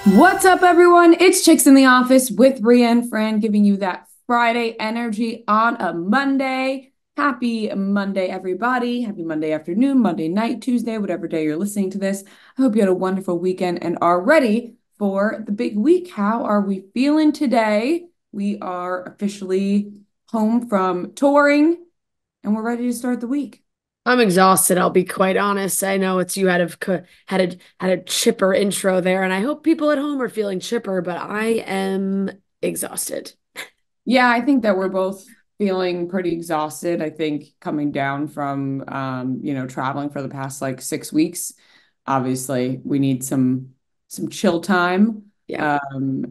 What's up, everyone? It's Chicks in the Office with Rhea and Fran, giving you that Friday energy on a Monday. Happy Monday, everybody. Happy Monday afternoon, Monday night, Tuesday, whatever day you're listening to this. I hope you had a wonderful weekend and are ready for the big week. How are we feeling today? We are officially home from touring and we're ready to start the week. I'm exhausted, I'll be quite honest. I know it's you had a chipper intro there, and I hope people at home are feeling chipper, but I am exhausted. Yeah, I think that we're both feeling pretty exhausted. I think coming down from traveling for the past like 6 weeks, obviously we need some chill time. Yeah.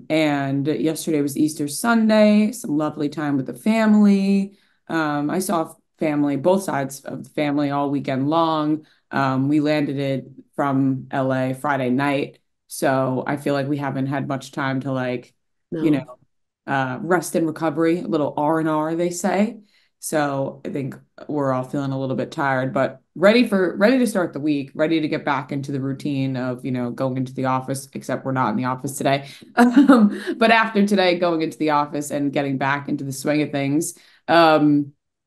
And yesterday was Easter Sunday, some lovely time with the family. I saw family, both sides of the family all weekend long. We landed it from LA Friday night, so I feel like we haven't had much time to you know No. rest and recovery, a little R&R, they say. So I think we're all feeling a little bit tired, but ready to start the week, ready to get back into the routine of, going into the office, except we're not in the office today. But after today, going into the office and getting back into the swing of things.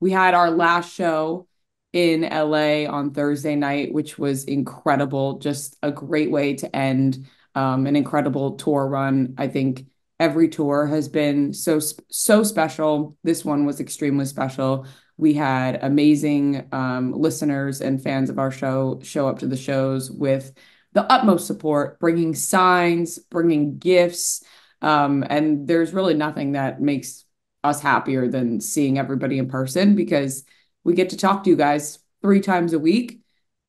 We had our last show in LA on Thursday night, which was incredible. Just a great way to end an incredible tour run. I think every tour has been so special. This one was extremely special. We had amazing listeners and fans of our show up to the shows with the utmost support, bringing signs, bringing gifts. And there's really nothing that makes us happier than seeing everybody in person because we get to talk to you guys 3 times a week.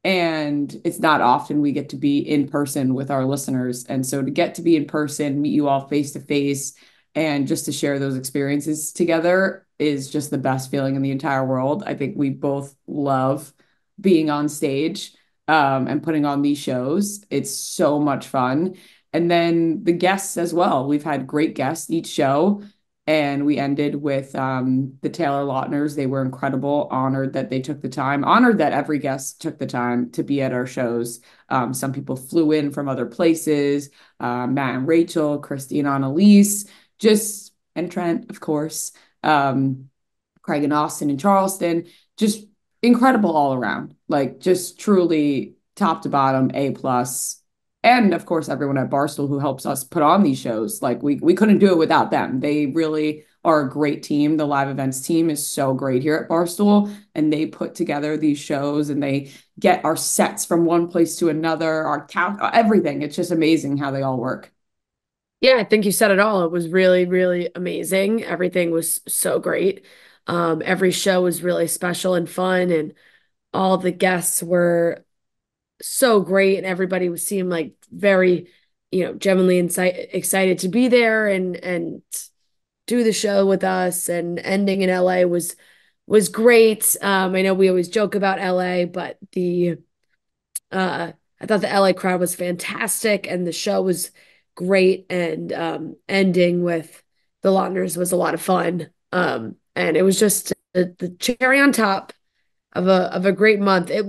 And it's not often we get to be in person with our listeners. And so to get to be in person, meet you all face to face, and just to share those experiences together is just the best feeling in the entire world. I think we both love being on stage and putting on these shows. It's so much fun. And then the guests as well. We've had great guests each show. And we ended with the Taylor Lautners. They were incredible, honored that they took the time, honored that every guest took the time to be at our shows. Some people flew in from other places, Matt and Rachel, Christy and Annalise, and Trent, of course, Craig and Austin and Charleston, just incredible all around, like just truly top to bottom, A plus. And of course, everyone at Barstool who helps us put on these shows. Like we couldn't do it without them. They really are a great team. The live events team is so great here at Barstool, and they put together these shows and they get our sets from one place to another, our count, everything. It's just amazing how they all work. Yeah, I think you said it all. It was really, really amazing. Everything was so great. Every show was really special and fun, and all the guests were so great, and everybody was seemed like very, genuinely excited to be there and do the show with us. And ending in LA was great. I know we always joke about LA, but the I thought the LA crowd was fantastic, and the show was great. And ending with the Lautners was a lot of fun. And it was just the cherry on top of a great month. It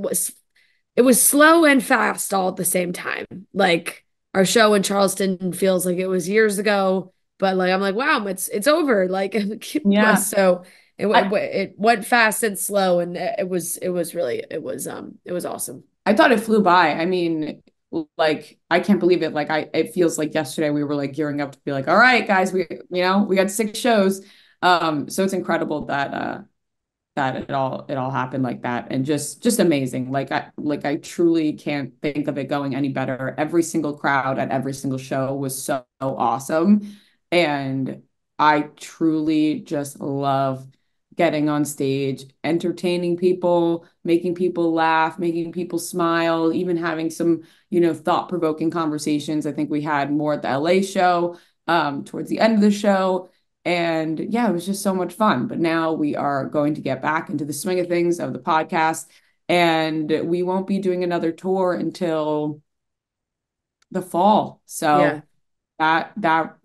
was slow and fast all at the same time. Like our show in Charleston feels like it was years ago, but like I'm like, wow, it's over. Like Yeah. so I, it went fast and slow, and it was awesome. I thought it flew by. I mean, like I can't believe it. It feels like yesterday we were like gearing up to be like, all right, guys, we got 6 shows. So it's incredible that it all happened like that, and just amazing. Like I truly can't think of it going any better. Every single crowd at every single show was so awesome, and I truly just love getting on stage, entertaining people, making people laugh, making people smile, even having some, thought-provoking conversations. I think we had more at the LA show, towards the end of the show. And yeah, it was just so much fun. But now we are going to get back into the swing of things of the podcast. And we won't be doing another tour until the fall. Yeah. So that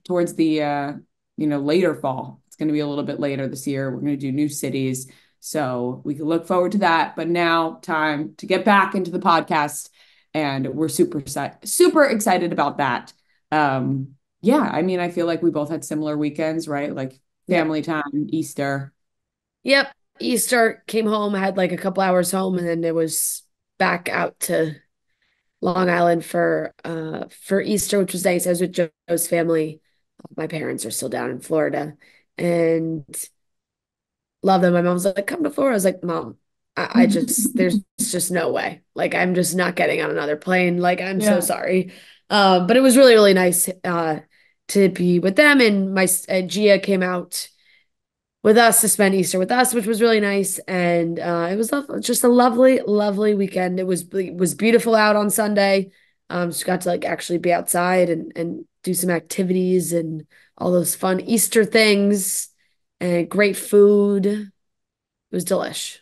towards the later fall. It's going to be a little bit later this year. We're going to do new cities. So we can look forward to that. But now time to get back into the podcast. And we're super excited about that. Yeah, I mean, I feel like we both had similar weekends, right? Like Yep. family time, Easter. Yep. Easter came home, had like a couple hours home, and then it was back out to Long Island for Easter, which was nice. I was with Joe's family. My parents are still down in Florida and love them. My mom's like, come to Florida. I was like, Mom, I just there's just no way. Like I'm just not getting on another plane. Like I'm so Yeah. sorry. But it was really, really nice to be with them. And my Gia came out with us to spend Easter with us, which was really nice. And it was just a lovely, lovely weekend. It was beautiful out on Sunday. Just got to like actually be outside and do some activities and all those fun Easter things and great food. It was delish.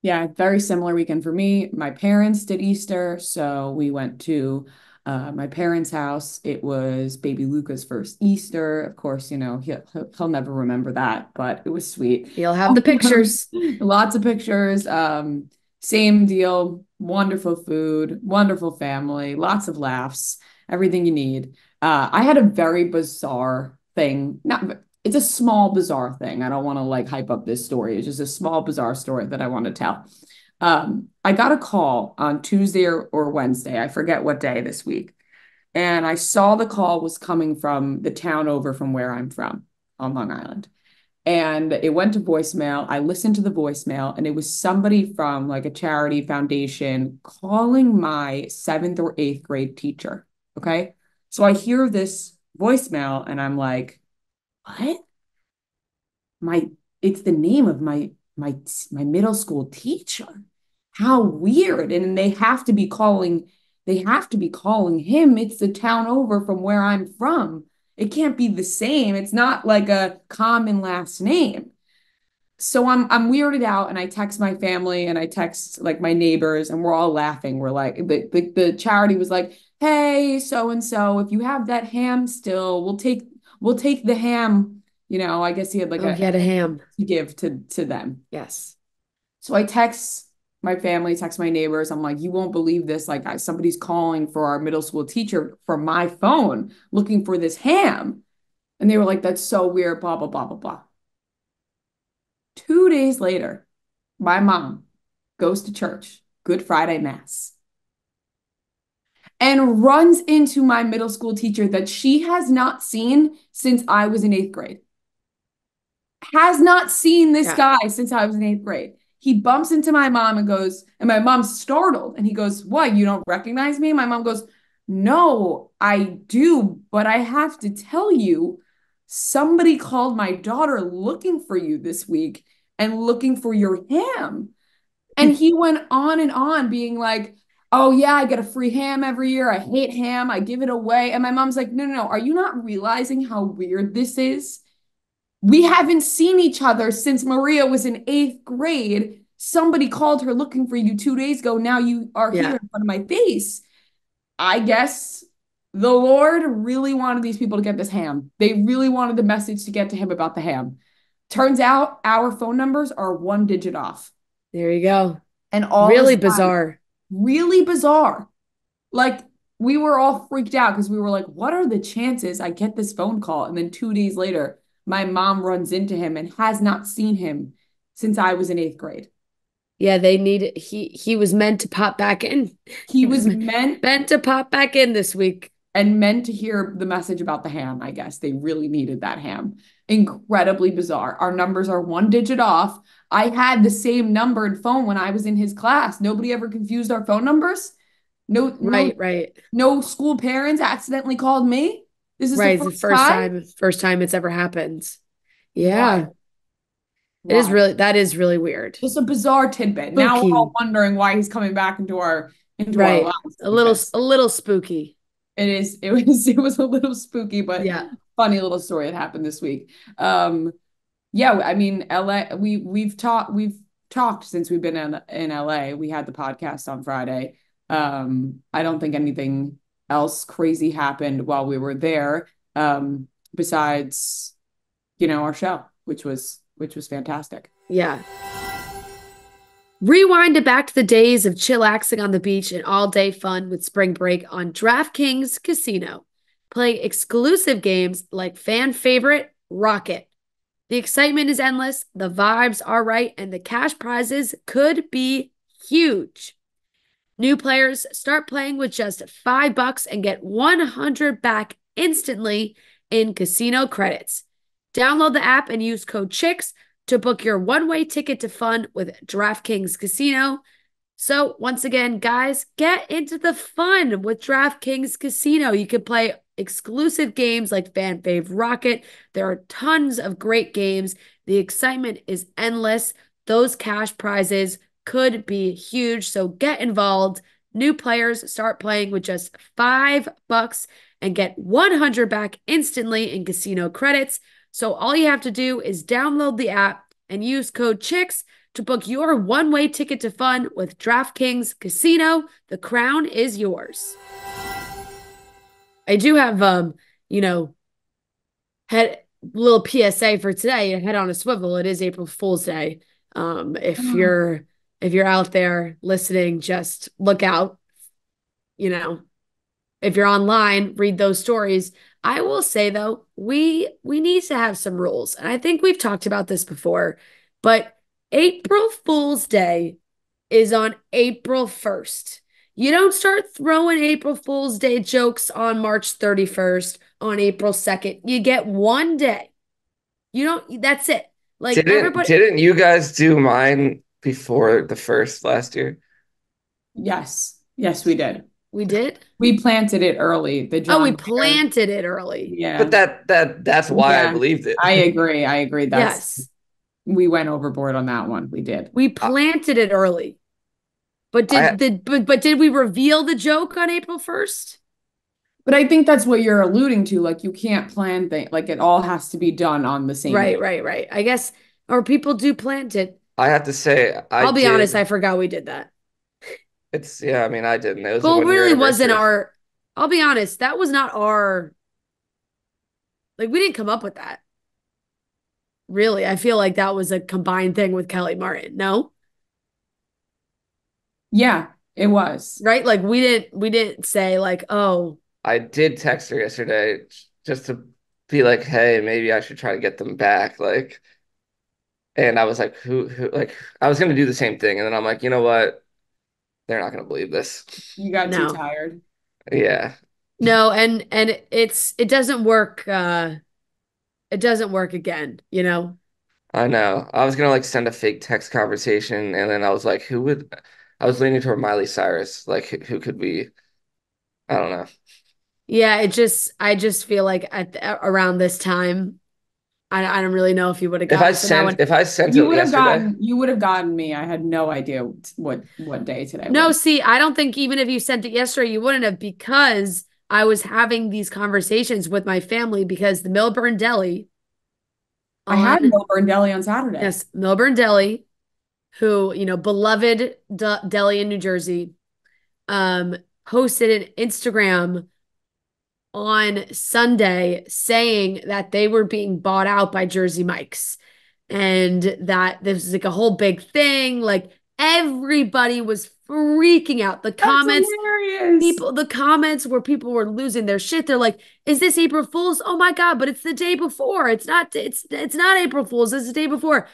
Yeah, very similar weekend for me. My parents did Easter, so we went to my parents' house. It was baby Luca's first Easter. Of course, he'll never remember that, but it was sweet. You'll have the pictures. Lots of pictures. Same deal. Wonderful food, wonderful family, lots of laughs, everything you need. I had a very bizarre thing. Not It's a small bizarre thing. I don't want to like hype up this story. It's just a small bizarre story that I want to tell. I got a call on Tuesday or Wednesday. I forget what day this week. And I saw the call was coming from the town over from where I'm from on Long Island. And it went to voicemail. I listened to the voicemail, and it was somebody from like a charity foundation calling my seventh or eighth grade teacher. Okay. So I hear this voicemail and I'm like, what? My It's the name of my middle school teacher. How weird. And they have to be calling him. It's the town over from where I'm from. It can't be the same. It's not like a common last name. So I'm weirded out, and I text my family and I text like my neighbors, and we're all laughing. We're like, the charity was like, hey, so and so, if you have that ham still, we'll take the ham. I guess he had like Oh, a he had a ham. to give to them. Yes. So I text my family, text my neighbors. I'm like, you won't believe this. Like, somebody's calling for our middle school teacher from my phone looking for this ham. And they were like, that's so weird, blah, blah, blah, blah, blah. 2 days later, my mom goes to church, Good Friday Mass, and runs into my middle school teacher that she has not seen since I was in eighth grade. Has not seen this Yeah. guy since I was in eighth grade. He bumps into my mom and goes, and my mom's startled. And he goes, what? You don't recognize me? My mom goes, no, I do, but I have to tell you, somebody called my daughter looking for you this week and looking for your ham. And he went on and on being like, oh, yeah, I get a free ham every year. I hate ham. I give it away. And my mom's like, no, no, no. Are you not realizing how weird this is? We haven't seen each other since Maria was in eighth grade. Somebody called her looking for you 2 days ago. Now you are here Yeah. in front of my face. I guess the Lord really wanted these people to get this ham. They really wanted the message to get to him about the ham. Turns out our phone numbers are one digit off. There you go. And all this Really time, bizarre. really bizarre. Like, we were all freaked out because we were like, what are the chances I get this phone call? And then 2 days later, my mom runs into him and has not seen him since I was in eighth grade. Yeah, they needed he was meant to pop back in. He He was was meant meant to pop back in this week. and meant to hear the message about the ham, I guess. They really needed that ham. Incredibly bizarre. Our numbers are one digit off. I had the same numbered phone when I was in his class. Nobody ever confused our phone numbers. No, no, Right, right. no school parents accidentally called me. This is the Right. It's the first time. first time it's ever happened. Yeah. Wild, It is wild. really that is really weird. Just a bizarre tidbit. Now we're all Spooky. wondering why he's coming back into our Right. lives like this. A little spooky. It was a little spooky, but Yeah. funny little story that happened this week. Yeah, I mean, LA, we've talked since we've been in LA. We had the podcast on Friday. I don't think anything else crazy happened while we were there, besides, our show, which was fantastic. Yeah. Rewind it back to the days of chillaxing on the beach and all day fun with spring break on DraftKings Casino. Play exclusive games like fan favorite Rocket. The excitement is endless, the vibes are right, and the cash prizes could be huge. New players start playing with just $5 and get 100 back instantly in casino credits. Download the app and use code CHICKS to book your one-way ticket to fun with DraftKings Casino. So, once again, guys, get into the fun with DraftKings Casino. You can play exclusive games like Fan Fave Rocket. There are tons of great games. The excitement is endless. Those cash prizes could be huge. So, get involved. New players start playing with just $5 and get 100 back instantly in casino credits. So, all you have to do is download the app and use code CHICKS to book your one-way ticket to fun with DraftKings Casino. The crown is yours. I do have, head little PSA for today. Head on a swivel. It is April Fool's Day. If you're out there listening, just look out. If you're online, read those stories. I will say though, we need to have some rules, and I think we've talked about this before, but April Fool's Day is on April 1st. You don't start throwing April Fool's Day jokes on March 31st, on April 2nd. You get one day. You don't, that's it. Like Didn't everybody, didn't you guys do mine before the first last year? Yes. Yes, we did. we did? We planted it early. The Oh, we John Mayer. planted it early. But Yeah. that's why I Yeah. believed it. I agree. I agree. Yes, We went overboard on that one. We did. we I, planted it early. But I did we reveal the joke on April 1st? But I think that's what you're alluding to. Like you can't plan things. Like it all has to be done on the same Right, day. right, right. I guess, or people do plant it. I have to say I I'll be honest, did. I forgot we did that. It's yeah, I mean I didn't. It was a Well, it 1 year really wasn't anniversary. our, I'll be honest, that was not our, like, we didn't come up with that. Really. I feel like that was a combined thing with Kelly Martin. No? Yeah, it was. Right? Like we didn't say like, oh, I did text her yesterday just to be like, hey, maybe I should try to get them back. Like, and I was like, who, like, I was gonna do the same thing, and then I'm like, you know what? They're not gonna believe this. You got too no. tired. Yeah, No, and it doesn't work it doesn't work again, you know? I know. I was gonna like send a fake text conversation, and then I was like, who would? I was leaning toward Miley Cyrus. Like, who could be? I don't know. Yeah, I just feel like around this time, I don't really know if you would have gotten. So now when If I sent it yesterday, You would have gotten me. I had no idea what day today no, was. see, I don't think even if you sent it yesterday, you wouldn't have because I was having these conversations with my family because the Millburn Deli I had on, Milburn Deli on Saturday. yes, Millburn Deli, who, beloved deli in New Jersey, um, posted an Instagram on Sunday saying that they were being bought out by Jersey Mike's and that this was like a whole big thing. Like everybody was freaking out. That's hilarious. The comments where people were losing their shit. They're like, is this April Fool's? Oh my God, but it's the day before. It's not April Fool's. It's the day before.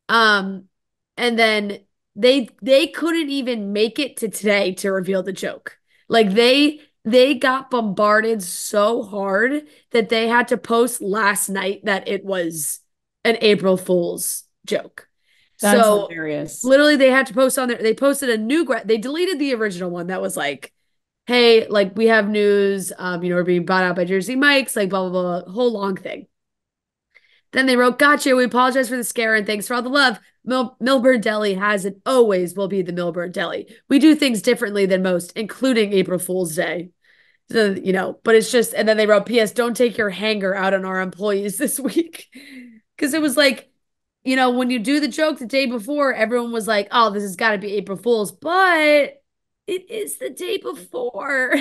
Um, and then they couldn't even make it to today to reveal the joke. Like they got bombarded so hard that they had to post last night that it was an April Fool's joke. That's So hilarious. literally they had to post on there. They posted a new they deleted the original one that was like, hey, like we have news, we're being bought out by Jersey Mike's, like blah, blah, blah, whole long thing. Then they wrote, gotcha. We apologize for the scare and thanks for all the love. Millburn Deli has and always will be the Millburn Deli. We do things differently than most, including April Fool's Day. So, but it's just, and then they wrote, P.S. Don't take your hanger out on our employees this week. Because it was like, when you do the joke the day before, everyone was like, oh, this has got to be April Fool's. But it is the day before.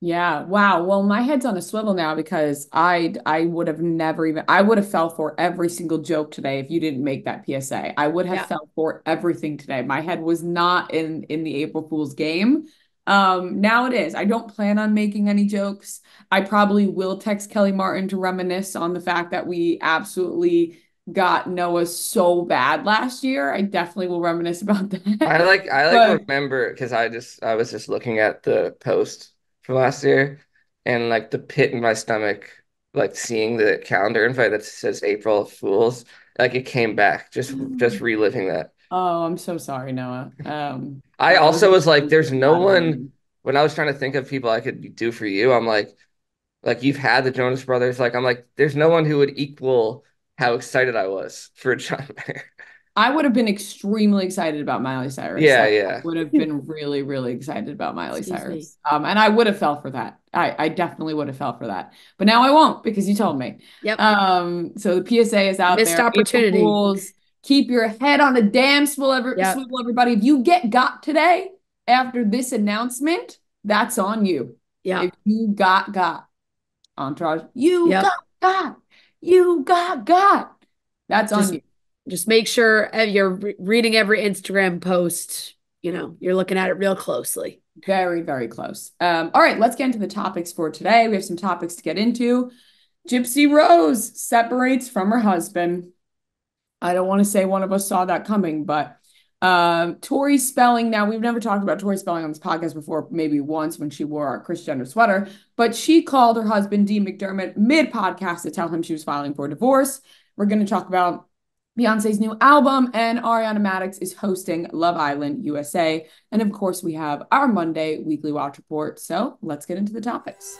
Yeah. Wow. Well, my head's on a swivel now because I would have never even I would have fell for every single joke today if you didn't make that PSA. I would have Yeah. fell for everything today. My head was not in the April Fool's game. Now it is. I don't plan on making any jokes. I probably will text Kelly Martin to reminisce on the fact that we absolutely got Noah so bad last year. I definitely will reminisce about that. I But remember because I was just looking at the post from last year and like the pit in my stomach, like seeing the calendar invite that says April Fools, like it came back, just reliving that. oh, I'm so sorry, Noah. I That was also was like, a there's no bad one memory. when I was trying to think of people I could do for you, I'm like you've had the Jonas Brothers, like I'm like, there's no one who would equal how excited I was for John Mayer. I would have been extremely excited about Miley Cyrus. Yeah, Like, I yeah. would have been really, really excited about Miley Excuse me. Cyrus. And I would have fell for that. I definitely would have fell for that. But now I won't because you told me. Yep. So the PSA is out Missed there. April opportunity. Fools, keep your head on a damn Yep. swivel, everybody. If you get got today after this announcement, that's on you. If Yep. you got entourage, you Yep. got, you got. That's on Just you. just make sure you're reading every Instagram post, you're looking at it real closely. Very, very close. All right, let's get into the topics for today. We have some topics to get into. Gypsy Rose separates from her husband. I don't want to say one of us saw that coming, but Tori Spelling. Now, we've never talked about Tori Spelling on this podcast before, maybe once when she wore our Kris Jenner sweater, but she called her husband, Dean McDermott, mid podcast to tell him she was filing for divorce. We're going to talk about Beyonce's new album, and Ariana Madix is hosting Love Island USA. And of course, we have our Monday weekly watch report. So let's get into the topics.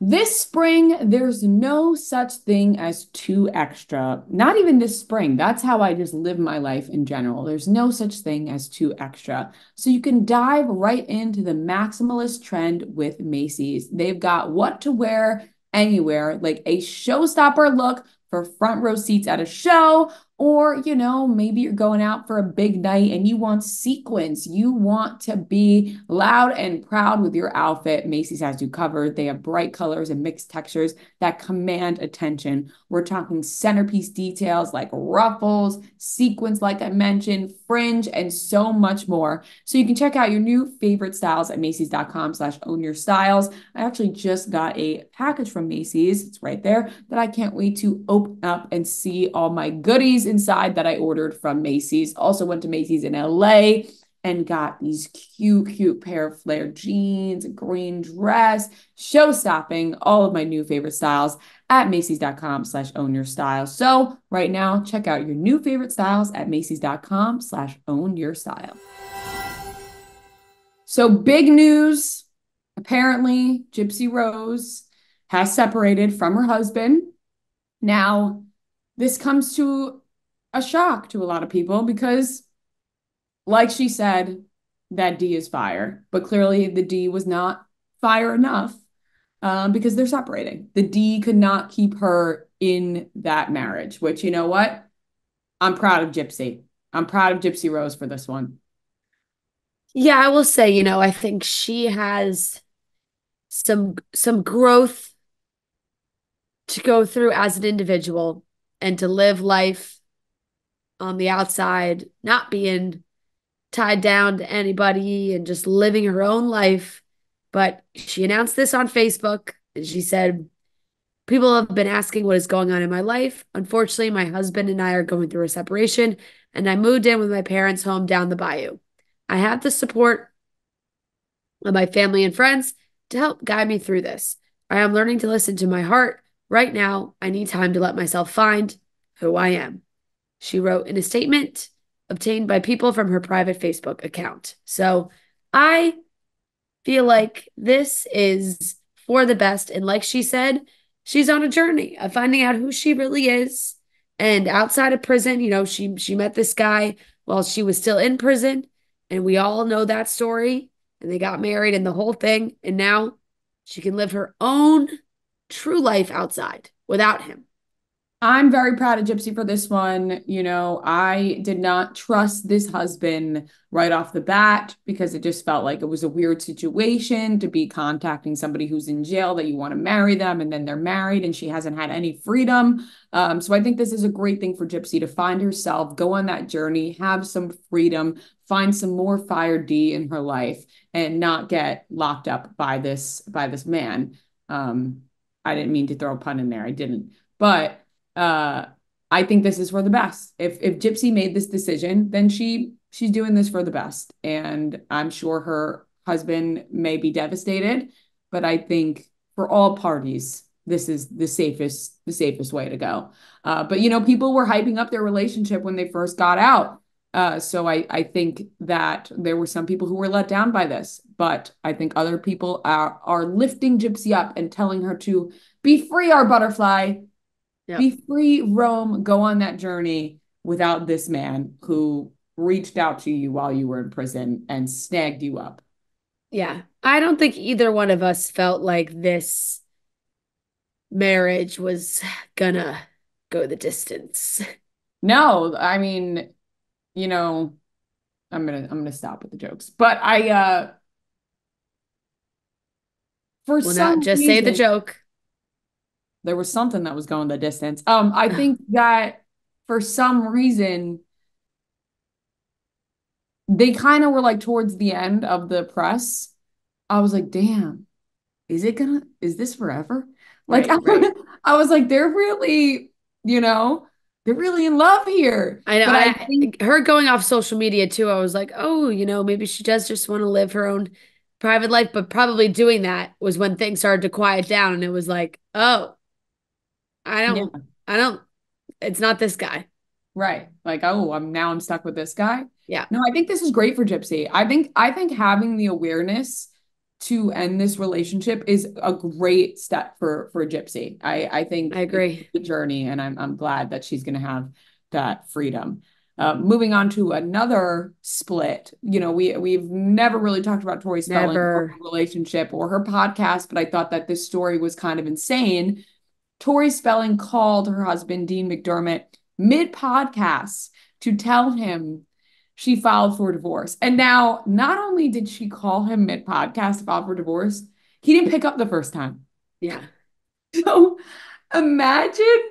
This spring, there's no such thing as too extra. Not even this spring. That's how I just live my life in general. There's no such thing as too extra. So you can dive right into the maximalist trend with Macy's. They've got what to wear anywhere, like a showstopper look for front row seats at a show, or, maybe you're going out for a big night and you want sequins. You want to be loud and proud with your outfit. Macy's has you covered. They have bright colors and mixed textures that command attention. We're talking centerpiece details like ruffles, sequins, like I mentioned, fringe, and so much more. So you can check out your new favorite styles at Macys.com/ownyourstyles. I actually just got a package from Macy's. It's right there that I can't wait to open up and see all my goodies inside that I ordered from Macy's. Also went to Macy's in LA and got these cute pair of flared jeans, a green dress, show-stopping, all of my new favorite styles at Macys.com/ownyourstyle. So right now, check out your new favorite styles at Macys.com/ownyourstyle. So big news. Apparently, Gypsy Rose has separated from her husband. Now, this comes to a shock to a lot of people because, like she said, that D is fire. But clearly, the D was not fire enough because they're separating. The D could not keep her in that marriage, which, you know what? I'm proud of Gypsy. I'm proud of Gypsy Rose for this one. Yeah, I will say, I think she has some growth to go through as an individual and to live life on the outside, not being tied down to anybody and just living her own life. But she announced this on Facebook and she said, people have been asking what is going on in my life. Unfortunately, my husband and I are going through a separation, and I moved in with my parents' home down the bayou. I have the support of my family and friends to help guide me through this. I am learning to listen to my heart. Right now, I need time to let myself find who I am. She wrote in a statement obtained by people from her private Facebook account. So I feel like this is for the best. And like she said, she's on a journey of finding out who she really is. And outside of prison, she met this guy while she was still in prison. And we all know that story. And they got married and the whole thing. And now she can live her own true life outside without him. I'm very proud of Gypsy for this one. You know, I did not trust this husband right off the bat because it just felt like it was a weird situation to be contacting somebody who's in jail that you want to marry them and then they're married and she hasn't had any freedom. So I think this is a great thing for Gypsy to find herself, go on that journey, have some freedom, find some more fire D in her life, and not get locked up by this man. I didn't mean to throw a pun in there. I didn't. But uh I think this is for the best. If Gypsy made this decision, then she's doing this for the best. And I'm sure her husband may be devastated, but I think for all parties, this is the safest way to go. But you know, people were hyping up their relationship when they first got out. So I think that there were some people who were let down by this, but I think other people are lifting Gypsy up and telling her to be free, our butterfly, Yep. be free, roam, go on that journey without this man who reached out to you while you were in prison and snagged you up. Yeah. I don't think either one of us felt like this marriage was gonna go the distance. No, I mean, you know, I'm gonna stop with the jokes. But for Well, not some just say the reason, joke. there was something that was going the distance. I think that for some reason they kind of were like towards the end of the press. I was like, damn, is this forever? Like Right, right. I was like, they're really, you know, they're really in love here. I know. But I I think, her going off social media too. I was like, oh, maybe she does just want to live her own private life, but probably doing that was when things started to quiet down, and it was like, oh, I yeah, don't, I don't. It's not this guy. right. Like, oh, I'm stuck with this guy. Yeah, No, I think this is great for Gypsy. I think having the awareness to end this relationship is a great step for Gypsy. I I think it's agree. a journey, and I'm glad that she's going to have that freedom. Moving on to another split, you know, we've never really talked about Tori Spelling or her Never. relationship or her podcast, but I thought that this story was kind of insane. Tori Spelling called her husband, Dean McDermott, mid podcast to tell him she filed for divorce. And now, not only did she call him mid podcast to file for divorce, he didn't pick up the first time. Yeah. So imagine,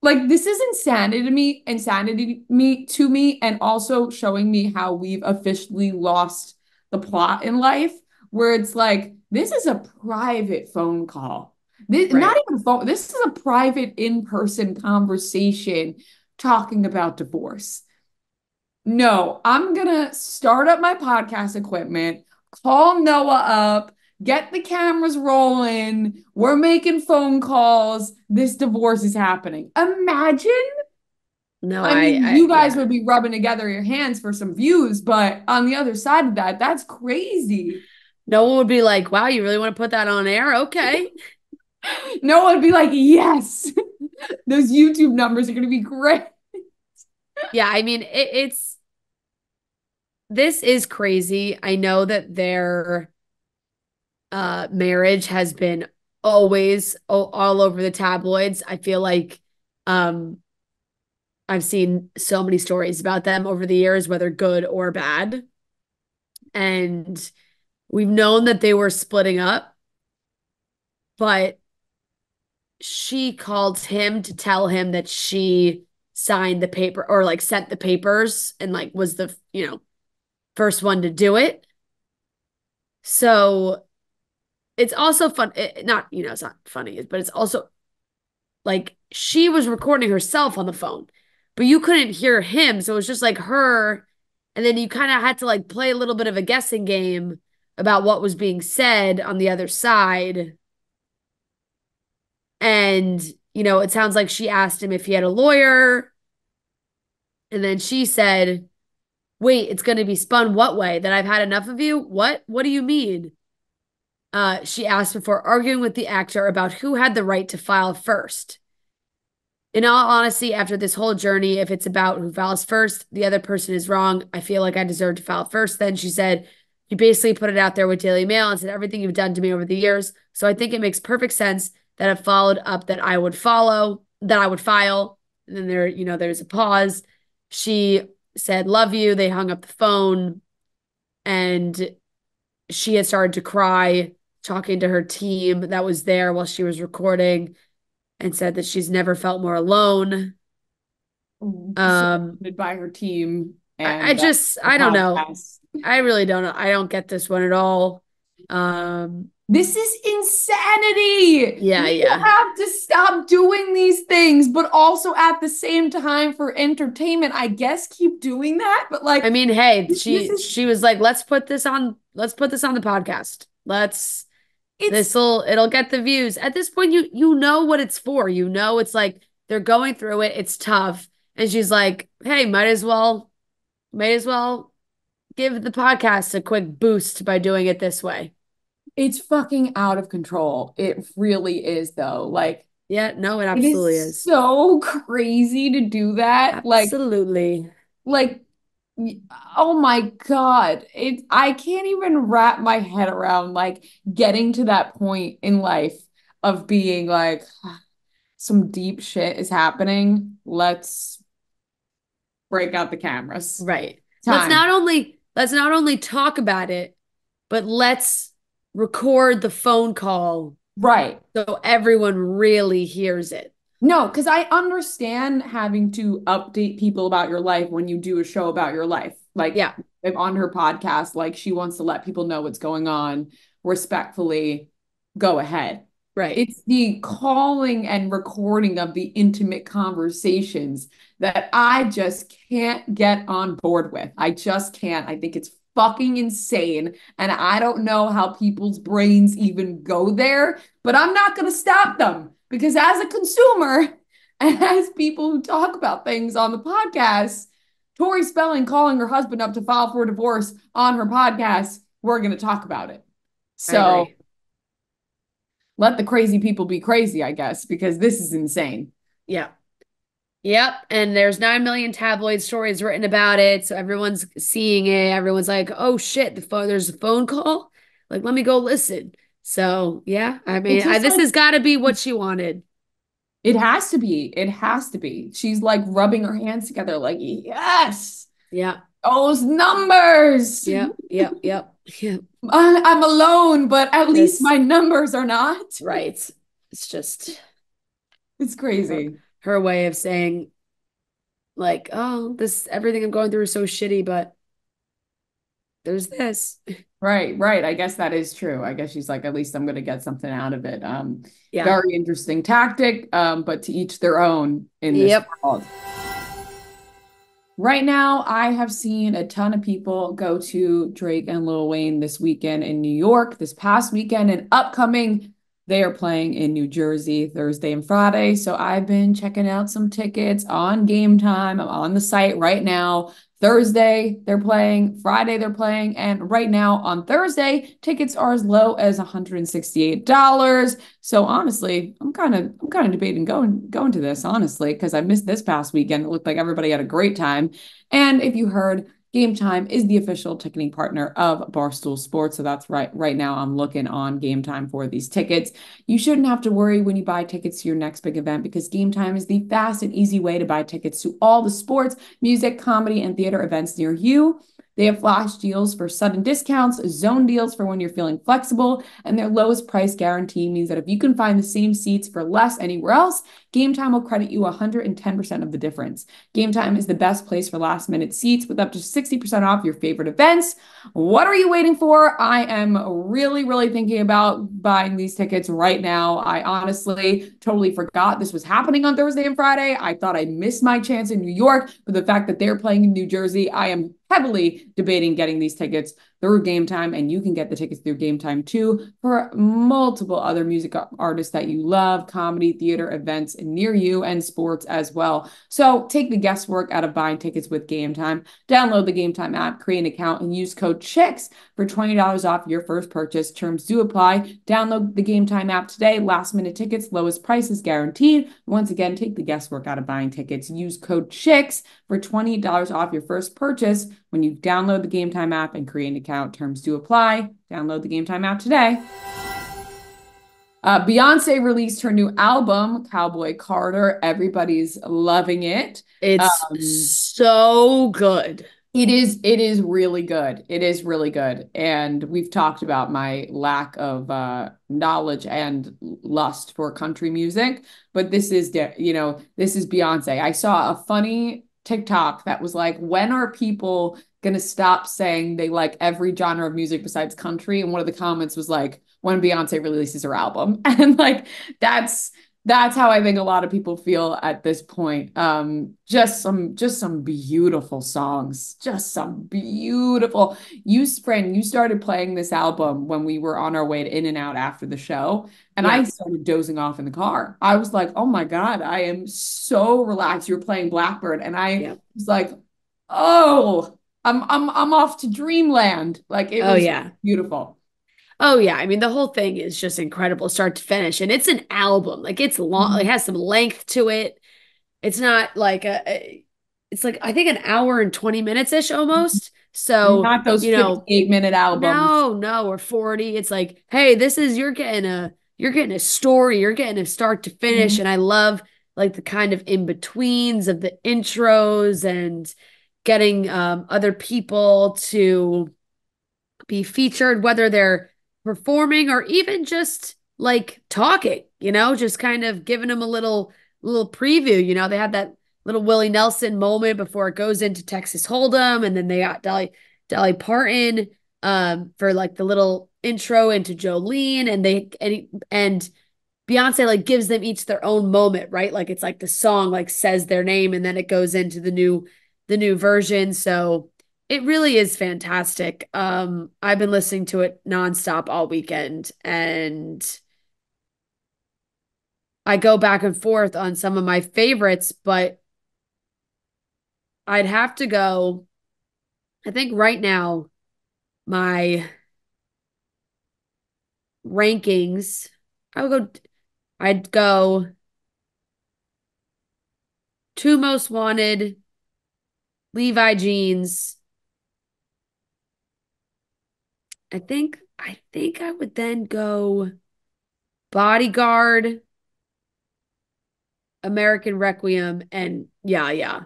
like, this is insanity to me, and also showing me how we've officially lost the plot in life, where it's like, this is a private phone call. This, not Right. even a phone, this is a private in-person conversation talking about divorce. No, I'm gonna start up my podcast equipment, call Noah up, get the cameras rolling. We're making phone calls. This divorce is happening. Imagine. No, I mean, you guys yeah. would be rubbing together your hands for some views, but on the other side of that, that's crazy. No one would be like, wow, you really want to put that on air? Okay. No one would be like, yes, those YouTube numbers are gonna be great. Yeah, I mean, this is crazy. I know that their marriage has been always all over the tabloids. I feel like um I've seen so many stories about them over the years, whether good or bad. And we've known that they were splitting up, but she called him to tell him that she signed the paper or like sent the papers and like was the, first one to do it. So it's also fun. Not, it's not funny, but it's also like she was recording herself on the phone, but you couldn't hear him. So it was just like her. And then you kind of had to like play a little bit of a guessing game about what was being said on the other side. And, it sounds like she asked him if he had a lawyer. And then she said, wait, it's going to be spun what way? That I've had enough of you? What? What do you mean? She asked before arguing with the actor about who had the right to file first. In all honesty, after this whole journey, if it's about who files first, the other person is wrong. I feel like I deserve to file first. Then she said, you basically put it out there with Daily Mail and said everything you've done to me over the years. So I think it makes perfect sense that I've followed up that I would follow. that I would file. And then there's a pause. She said, "Love you." They hung up the phone, and she had started to cry, talking to her team that was there while she was recording, and said that she's never felt more alone. Surrounded by her team I and just, the I don't know. podcast. I really don't know. I don't get this one at all. This is insanity. Yeah, You yeah. have to stop doing these things, but also at the same time for entertainment, I guess keep doing that. But I like mean, hey, this is she was like, let's put this on the podcast. it's It'll get the views. At this point, you know what it's for. You know it's like they're going through it. It's tough. And she's like, hey, might as well give the podcast a quick boost by doing it this way. it's fucking out of control. It really is though. Like Yeah, no, it it absolutely is is. so crazy to do that. Absolutely. Like oh my God. I can't even wrap my head around like getting to that point in life of being like some deep shit is happening. Let's break out the cameras. Right. Time. Let's not only talk about it, but let's record the phone call Right. so everyone really hears it. No, because I understand having to update people about your life when you do a show about your life. Like Yeah, if on her podcast, like she wants to let people know what's going on respectfully, go ahead. right. It's the calling and recording of the intimate conversations that I just can't get on board with. I just can't. I think it's fucking insane. And I don't know how people's brains even go there, but I'm not going to stop them because as a consumer and as people who talk about things on the podcast, Tori Spelling calling her husband up to file for divorce on her podcast, we're going to talk about it. I So agree. let the crazy people be crazy, I guess, because this is insane. Yeah. Yep. And there's 9 million tabloid stories written about it. So everyone's seeing it. Everyone's like, oh shit, there's a phone call. Like, let me go listen. So yeah, I It's mean, just this like has got to be what she wanted. it has to be. It has to be. She's like rubbing her hands together, like, yes, Yeah. those numbers. Yep. Yep. Yep. Yeah. I'm alone, but at least This, my numbers are not. right. It's just It's her, crazy. her way of saying, like, oh, everything I'm going through is so shitty, but there's this. Right, right. I guess that is true. I guess she's like, at least I'm going to get something out of it. Yeah. Very interesting tactic, but to each their own in this Yep. world. Right now, I have seen a ton of people go to Drake and Lil Wayne this weekend in New York, this past weekend, and upcoming, they are playing in New Jersey Thursday and Friday. So I've been checking out some tickets on Game Time. I'm on the site right now. Thursday, they're playing. Friday, they're playing. And right now on Thursday, tickets are as low as $168. So honestly, I'm kind of debating going to this, honestly, because I missed this past weekend. It looked like everybody had a great time. And if you heard, Game Time is the official ticketing partner of Barstool Sports. So that's right. Right now, I'm looking on Game Time for these tickets. You shouldn't have to worry when you buy tickets to your next big event because Game Time is the fast and easy way to buy tickets to all the sports, music, comedy, and theater events near you. They have flash deals for sudden discounts, zone deals for when you're feeling flexible, and their lowest price guarantee means that if you can find the same seats for less anywhere else, Game Time will credit you 110% of the difference. Game Time is the best place for last minute seats with up to 60% off your favorite events. What are you waiting for? I am really, really thinking about buying these tickets right now. I honestly totally forgot this was happening on Thursday and Friday. I thought I missed my chance in New York, but the fact that they're playing in New Jersey, I am heavily debating getting these tickets through Game Time, and you can get the tickets through Game Time too for multiple other music artists that you love, comedy, theater, events near you, and sports as well. So take the guesswork out of buying tickets with Game Time. Download the Game Time app, create an account, and use code CHICKS for $20 off your first purchase. Terms do apply. Download the Game Time app today. Last minute tickets, lowest prices guaranteed. Once again, take the guesswork out of buying tickets. Use code CHICKS for $20 off your first purchase when you download the Game Time app and create an account. Terms do apply. Download the Game Time app today. Beyonce released her new album, Cowboy Carter. Everybody's loving it. It's Um, so good. it is really good. It is really good. And we've talked about my lack of knowledge and lust for country music, but this is Beyonce. I saw a funny TikTok that was like, when are people gonna stop saying they like every genre of music besides country? And one of the comments was like, when Beyonce releases her album. And like that's that's how I think a lot of people feel at this point. Just some beautiful songs, just some beautiful. You started playing this album when we were on our way to In and Out after the show, and I Yeah. started dozing off in the car. I was like, "Oh my God, I am so relaxed." You were playing Blackbird, and I Yeah. was like, "Oh, I'm off to dreamland." Like it Oh was yeah. beautiful. Oh yeah. I mean, the whole thing is just incredible, start to finish. And it's an album. Like it's long, it has some length to it. It's not like it's like I think an hour and 20 minutes ish almost. So, Not those 58-minute albums. no, or 40. It's like, hey, this is you're getting a story, you're getting a start to finish. Mhm. And I love like the kind of in-betweens of the intros and getting other people to be featured, whether they're performing or even just like talking, just kind of giving them a little preview. They had that little Willie Nelson moment before it goes into Texas Hold'em, and then they got Dolly Parton for like the little intro into Jolene, and Beyonce like gives them each their own moment, right? Like it's like the song like says their name and then it goes into the new version. So it really is fantastic. I've been listening to it nonstop all weekend and I go back and forth on some of my favorites, but I'd have to go. I think right now my rankings, I would go, I'd go Two Most Wanted, Levi Jeans. I think I would then go Bodyguard, American Requiem, and yeah, yeah.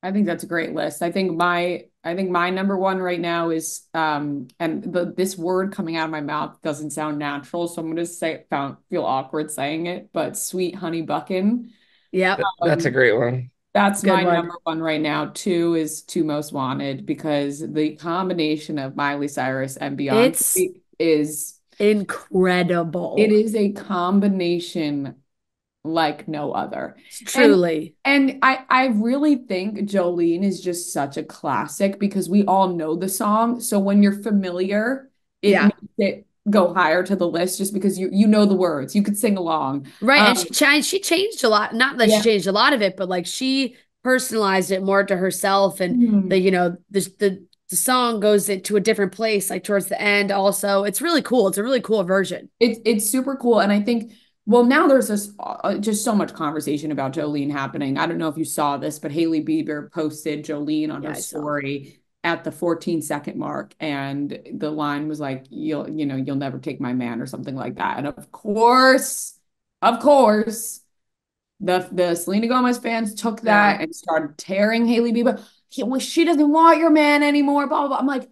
I think that's a great list. I think my number one right now is and this word coming out of my mouth doesn't sound natural, so I'm gonna say feel awkward saying it, but Sweet Honey Buckin'. Yep. That's a Um, great one. that's Good my one. number one right now. Two is Two Most Wanted because the combination of Miley Cyrus and It's Beyonce is it incredible. is a combination like no other. And Truly. and I really think Jolene is just such a classic because we all know the song. So when you're familiar, it Yeah. makes it go higher to the list just because you know the words. You could sing along. Right. And Um, she changed a lot. Not that she yeah. changed a lot of it, but like she personalized it more to herself and Mhm. the song goes into a different place, like towards the end also. It's really cool. It's a really cool version. It's super cool, and I think well now there's just so much conversation about Jolene happening. I don't know if you saw this, but Hailey Bieber posted Jolene on Yeah, her I saw. story at the 14-second mark, and the line was like, you'll never take my man" or something like that. And of course, the Selena Gomez fans took Yeah. that and started tearing Hailey Bieber. Well, she doesn't want your man anymore. Blah blah blah. I'm like,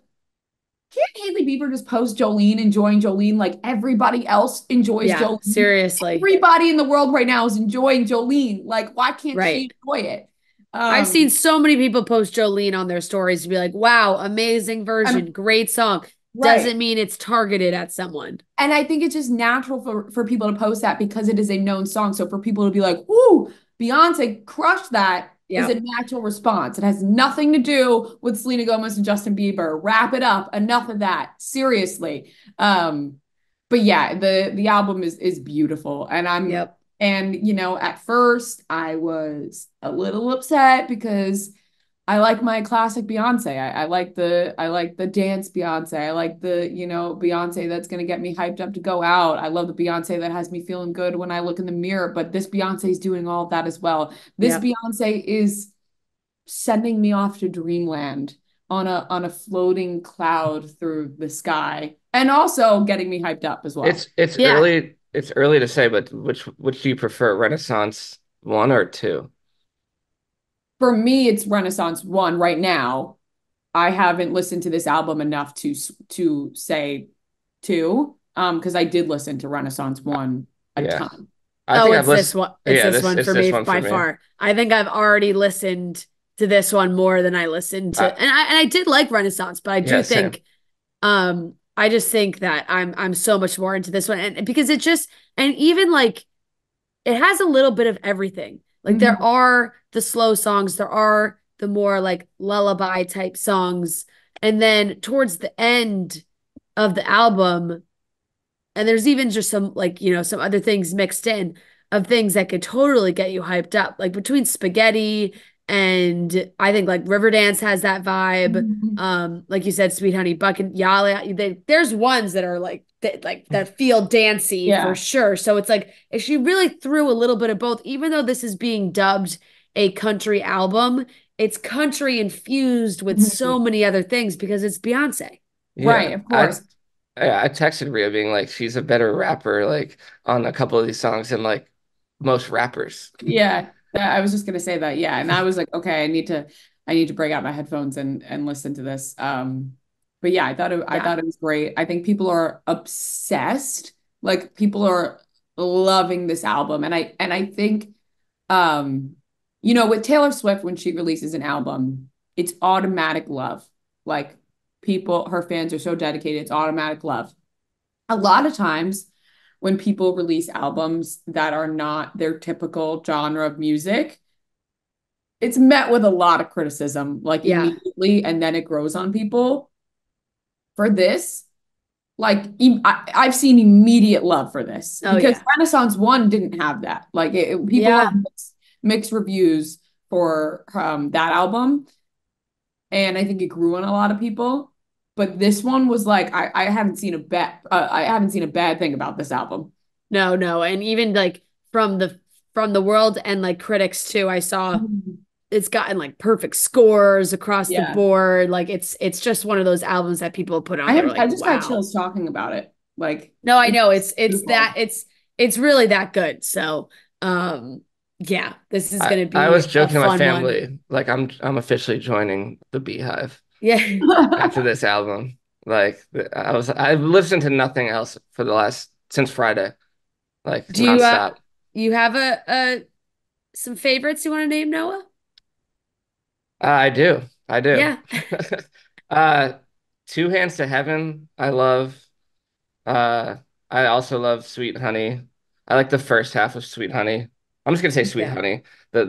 can't Hailey Bieber just post Jolene enjoying Jolene like everybody else enjoys Yeah. Jolene? Seriously. Everybody in the world right now is enjoying Jolene. Like, why can't she Right. enjoy it? I've seen Um, so many people post Jolene on their stories to be like, wow, amazing version, I'm great song. right. Doesn't mean it's targeted at someone. And I think it's just natural for people to post that because it is a known song. So for people to be like, "Ooh, Beyonce crushed that," is a Yep. natural response. It has nothing to do with Selena Gomez and Justin Bieber. Wrap it up. Enough of that. Seriously. But yeah, the album is beautiful. Yep. And at first I was a little upset because I like my classic Beyonce. I like the dance Beyonce. I like the, Beyonce that's gonna get me hyped up to go out. I love the Beyonce that has me feeling good when I look in the mirror. But this Beyonce is doing all of that as well. This Yep. Beyonce is sending me off to dreamland on a floating cloud through the sky. And also getting me hyped up as well. Yeah. It's early to say, but which do you prefer, Renaissance one or two? For me, it's Renaissance one right now. I haven't listened to this album enough to say two, because I did listen to Renaissance one a Yeah. ton. I Oh, think it's I've this listened. one. It's Yeah, this this one it's for this me one for by me. far. I think I've already listened to this one more than I listened to, I, and I did like Renaissance, but I yeah, do same. think, I just think that I'm so much more into this one, and because it just, and even like it has a little bit of everything. Like there Mhm. are the slow songs, there are the more like lullaby type songs, and then towards the end of the album, and there's even just some like, some other things mixed in of things that could totally get you hyped up. Like between Spaghetti and I think like Riverdance has that vibe. Mhm. Like you said, Sweet Honey Bucket, Yala. There's ones that are like that feel dancey for Yeah. sure. So it's like if she really threw a little bit of both, even though this is being dubbed a country album, it's country infused with Mhm. so many other things because it's Beyonce. Right, Yeah. of course. I texted Rhea being like she's a better rapper like on a couple of these songs than like most rappers. Yeah, I was just gonna say that. Yeah, and I was like, okay, I need to break out my headphones and listen to this. But yeah, I Yeah. thought it was great. I think people are obsessed. Like people are loving this album, and I think, um, with Taylor Swift when she releases an album, it's automatic love. Like people, her fans are so dedicated, it's automatic love. A lot of times when people release albums that are not their typical genre of music, it's met with a lot of criticism, like Yeah. immediately, and then it grows on people. For this, like I've seen immediate love for this Oh because yeah. Renaissance One didn't have that. Like people have Yeah. mixed reviews for that album, and I think it grew on a lot of people. But this one was like I haven't seen a bad thing about this album. No, no. And even like from the world and like critics too, I saw Mhm. it's gotten like perfect scores across the Yeah. board. Like it's just one of those albums that people put on. They're I like, just got wow. chills talking about it. Like No, I it's know it's that beautiful. it's really that good. So yeah, this is gonna I be was a joking to my fun one. family like I'm officially joining the Beehive Yeah. after this album. Like I've listened to nothing else for the last since Friday, like Do you nonstop. you have a some favorites you want to name, Noah? I do. I do. Yeah. Uh, Two Hands to Heaven, I love. Uh, I also love Sweet Honey. I like the first half of Sweet Honey. I'm just gonna say Sweet Yeah. Honey. The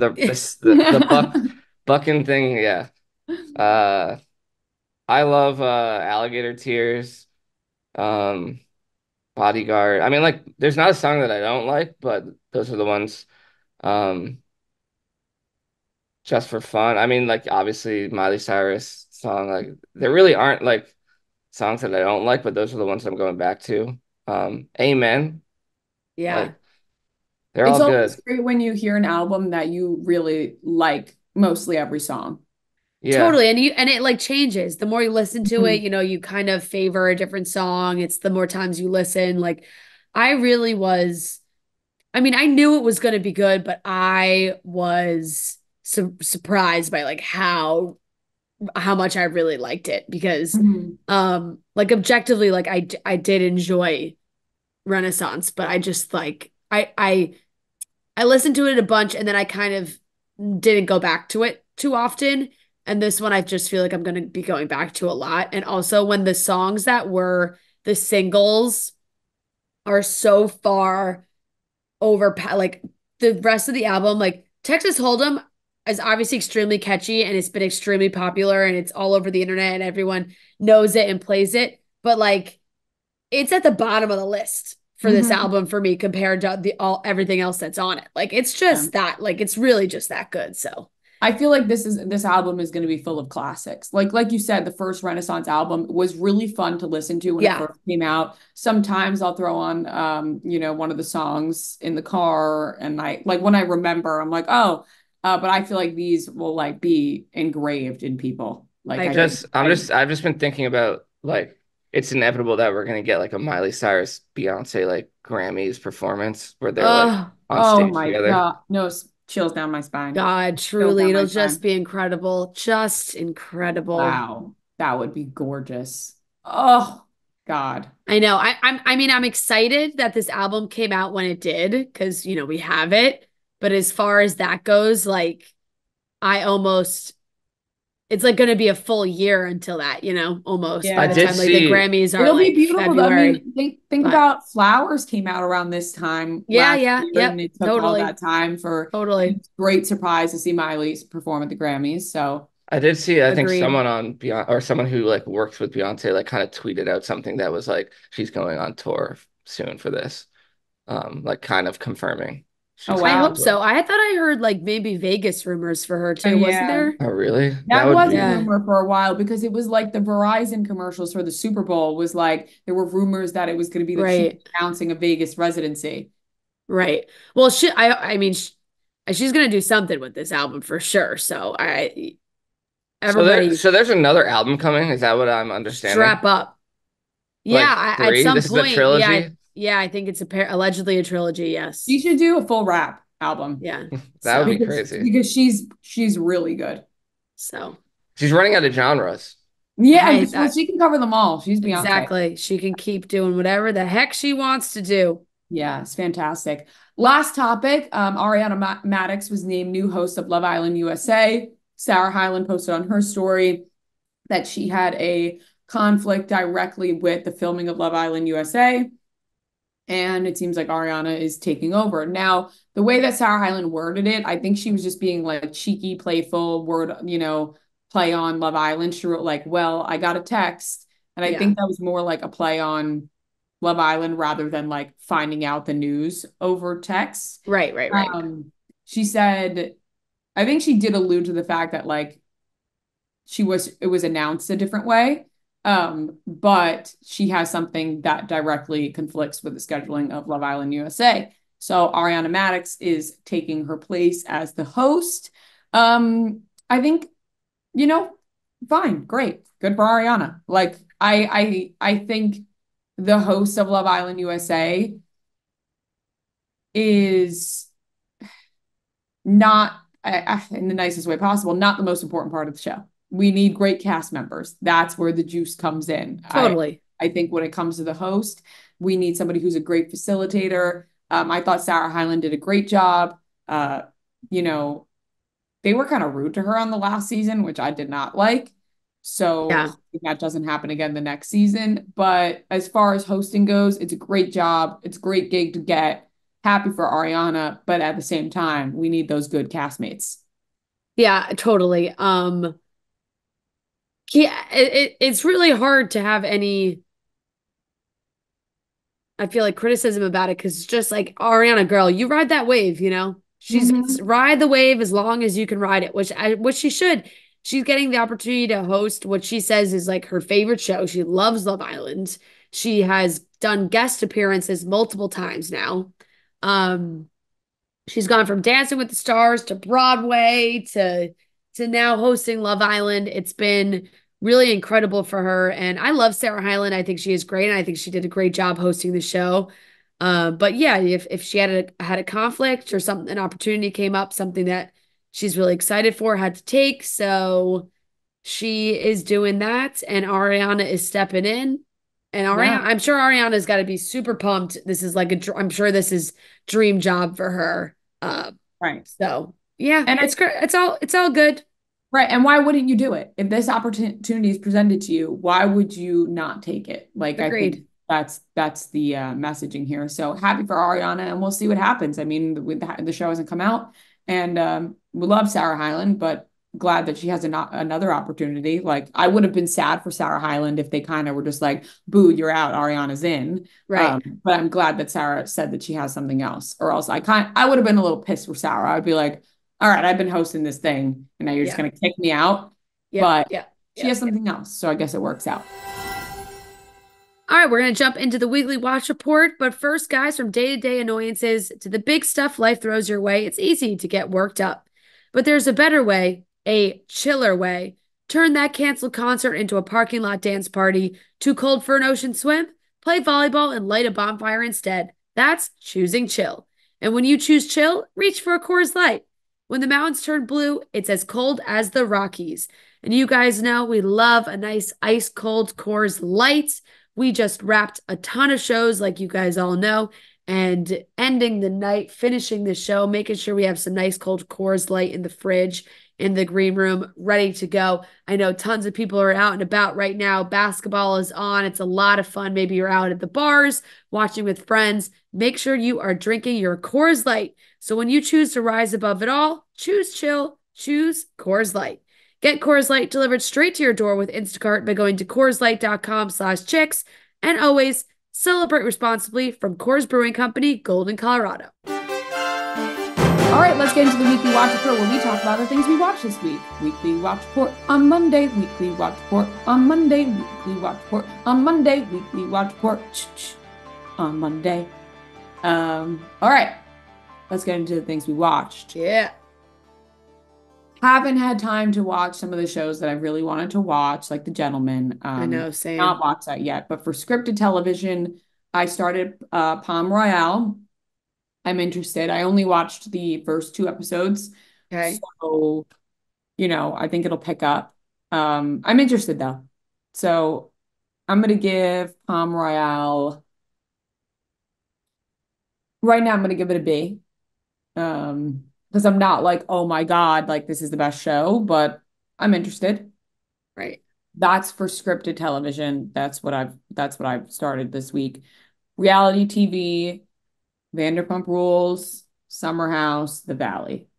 bucking thing, yeah. Uh, I love Alligator Tears, um, Bodyguard. I mean, like, there's not a song that I don't like, but those are the ones. Um, just for fun. I mean, like, obviously Miley Cyrus song, like, there really aren't like songs that I don't like, but those are the ones I'm going back to. Amen. Yeah. Like, they're It's all always good. great when you hear an album that you really like mostly every song. Yeah. Totally. And it like changes. The more you listen to it, Mhm. you kind of favor a different song. It's the more times you listen. Like I really was, I mean, I knew it was going to be good, but I was surprised by like how much I really liked it because Mhm. like objectively like I did enjoy Renaissance, but I just like I listened to it a bunch and then I kind of didn't go back to it too often. And this one I just feel like I'm going to be going back to a lot. And also when the songs that were the singles are so far over, like the rest of the album, like Texas Hold'em is obviously extremely catchy and it's been extremely popular and it's all over the internet and everyone knows it and plays it. But like it's at the bottom of the list for this Mhm. album for me compared to the all everything else that's on it. Like it's Yeah. just that, like it's really just that good. So I feel like this album is going to be full of classics. Like you said, the first Renaissance album was really fun to listen to when it yeah, first came out. Sometimes I'll throw on one of the songs in the car, and I like when I remember, I'm like, oh, but I feel like these will be engraved in people. I Like agree. I'm I just I've just been thinking about like it's inevitable that we're gonna get like a Miley Cyrus Beyonce like Grammys performance where they're like Oh, on Oh stage my together. God. No, chills down my spine. God, Chills truly, down my it'll just spine. be incredible. Just incredible. Wow. That would be gorgeous. Oh God. I know. I mean, I'm excited that this album came out when it did because, we have it. But as far as that goes, like, I almost, it's like going to be a full year until that, almost by I the Yeah. did time like the see Grammys are It'll be like beautiful. I February. mean, think But about Flowers came out around this time yeah, last yeah, year, and yep, it took all totally, that time for totally it's a great surprise to see Miley perform at the Grammys. So I did see, I think agreed. someone on Beyonce or someone who like works with Beyonce like kind of tweeted out something that was like she's going on tour soon for this. Like kind of confirming oh she's I going hope wow. to. so. I thought I heard like maybe Vegas rumors for her too, wasn't Yeah. there? Oh, really? That That would was a be Yeah, rumor for a while because it was like the Verizon commercials for the Super Bowl was like there were rumors that it was going to be that she was right, announcing a Vegas residency. right. Well, I mean, she's gonna do something with this album for sure. So everybody so there's another album coming. Is that what I'm understanding? strap up. Yeah, Like at three? some This is a point, trilogy? yeah, I think it's allegedly a trilogy. Yes, She should do a full rap album yeah. That would be So, crazy. because she's really good. so She's running out of genres. Yeah, hey, well, that she can cover them all. She's Beyonce. exactly. She can keep doing whatever the heck she wants to do. Yeah, it's fantastic. Last topic, Ariana Madix was named new host of Love Island USA. Sarah Hyland posted on her story that she had a conflict directly with the filming of Love Island USA. And it seems like Ariana is taking over. Now, the way that Sarah Hyland worded it, I think she was just being like cheeky, playful, word, play on Love Island. She wrote like, well, I got a text. And I Yeah. think that was more like a play on Love Island rather than like finding out the news over text. Right, right, right. She said, I think she did allude to the fact that like it was announced a different way. But she has something that directly conflicts with the scheduling of Love Island USA. So Ariana Madix is taking her place as the host. I think, you know, fine, great, good for Ariana. Like I think the host of Love Island USA is not in the nicest way possible, not the most important part of the show. We need great cast members. That's where the juice comes in. Totally. I think when it comes to the host, we need somebody who's a great facilitator. I thought Sarah Hyland did a great job. You know, they were kind of rude to her on the last season, which I did not like. So Yeah. that doesn't happen again the next season. But as far as hosting goes, it's a great job. It's a great gig to get. Happy for Ariana, but at the same time, we need those good castmates. Yeah, totally. Yeah, it's really hard to have any, I feel like criticism about it because it's just like Ariana girl, you ride that wave. She's Mhm. ride the wave as long as you can ride it, which she should. She's getting the opportunity to host what she says is like her favorite show. She loves Love Island. She has done guest appearances multiple times now. Um, she's gone from Dancing with the Stars to Broadway to now hosting Love Island. It's been really incredible for her. And I love Sarah Hyland. I think she is great. And I think she did a great job hosting the show. But yeah, if she had a conflict or something, an opportunity came up, something that she's really excited for, had to take. So she is doing that, and Ariana is stepping in. And Yeah, I'm sure Ariana's got to be super pumped. This is like I'm sure this is dream job for her. right. So yeah, And it's great. It's all good. right. And why wouldn't you do it? If this opportunity is presented to you, why would you not take it? Like, I think Agreed. that's the messaging here. So happy for Ariana, and we'll see what happens. I mean, the show hasn't come out, and we love Sarah Hyland, but glad that she has another opportunity. Like, I would have been sad for Sarah Hyland if they kind of were just like, "Boo, you're out. Ariana's in." Right. But I'm glad that Sarah said that she has something else, or else I would have been a little pissed for Sarah. I would be like, all right, I've been hosting this thing and now you're just Yeah. going to kick me out. Yep. But Yep. she Yep. has something else. So I guess it works out. All right, we're going to jump into the weekly watch report. But first, guys, from day to day annoyances to the big stuff life throws your way, it's easy to get worked up. But there's a better way, a chiller way. Turn that canceled concert into a parking lot dance party. Too cold for an ocean swim? Play volleyball and light a bonfire instead. That's choosing chill. And when you choose chill, reach for a Coors Light. When the mountains turn blue, it's as cold as the Rockies. And you guys know we love a nice ice cold Coors Light. We just wrapped a ton of shows, like you guys all know, and ending the night, finishing the show, making sure we have some nice cold Coors Light in the fridge, in the green room, ready to go. I know tons of people are out and about right now. Basketball is on. It's a lot of fun. Maybe you're out at the bars, watching with friends. Make sure you are drinking your Coors Light. So when you choose to rise above it all, choose chill, choose Coors Light. Get Coors Light delivered straight to your door with Instacart by going to CoorsLight.com/chicks. And always celebrate responsibly from Coors Brewing Company, Golden, Colorado. All right, let's get into the weekly watch report where we talk about the things we watched this week. Weekly watch report on Monday, weekly watch report on Monday, weekly watch report on Monday, weekly watch report on Monday. All right, let's get into the things we watched. Yeah. Haven't had time to watch some of the shows that I really wanted to watch, like The Gentleman. I know, same. Not watched that yet, but for scripted television, I started Palm Royale. I'm interested. I only watched the first 2 episodes. Okay. So, I think it'll pick up. I'm interested though. So I'm going to give Palm Royale, right now I'm going to give it a B. Because I'm not like, oh my God, like this is the best show, but I'm interested. Right. That's for scripted television. That's what I've started this week. Reality TV, Vanderpump Rules, Summer House, The Valley.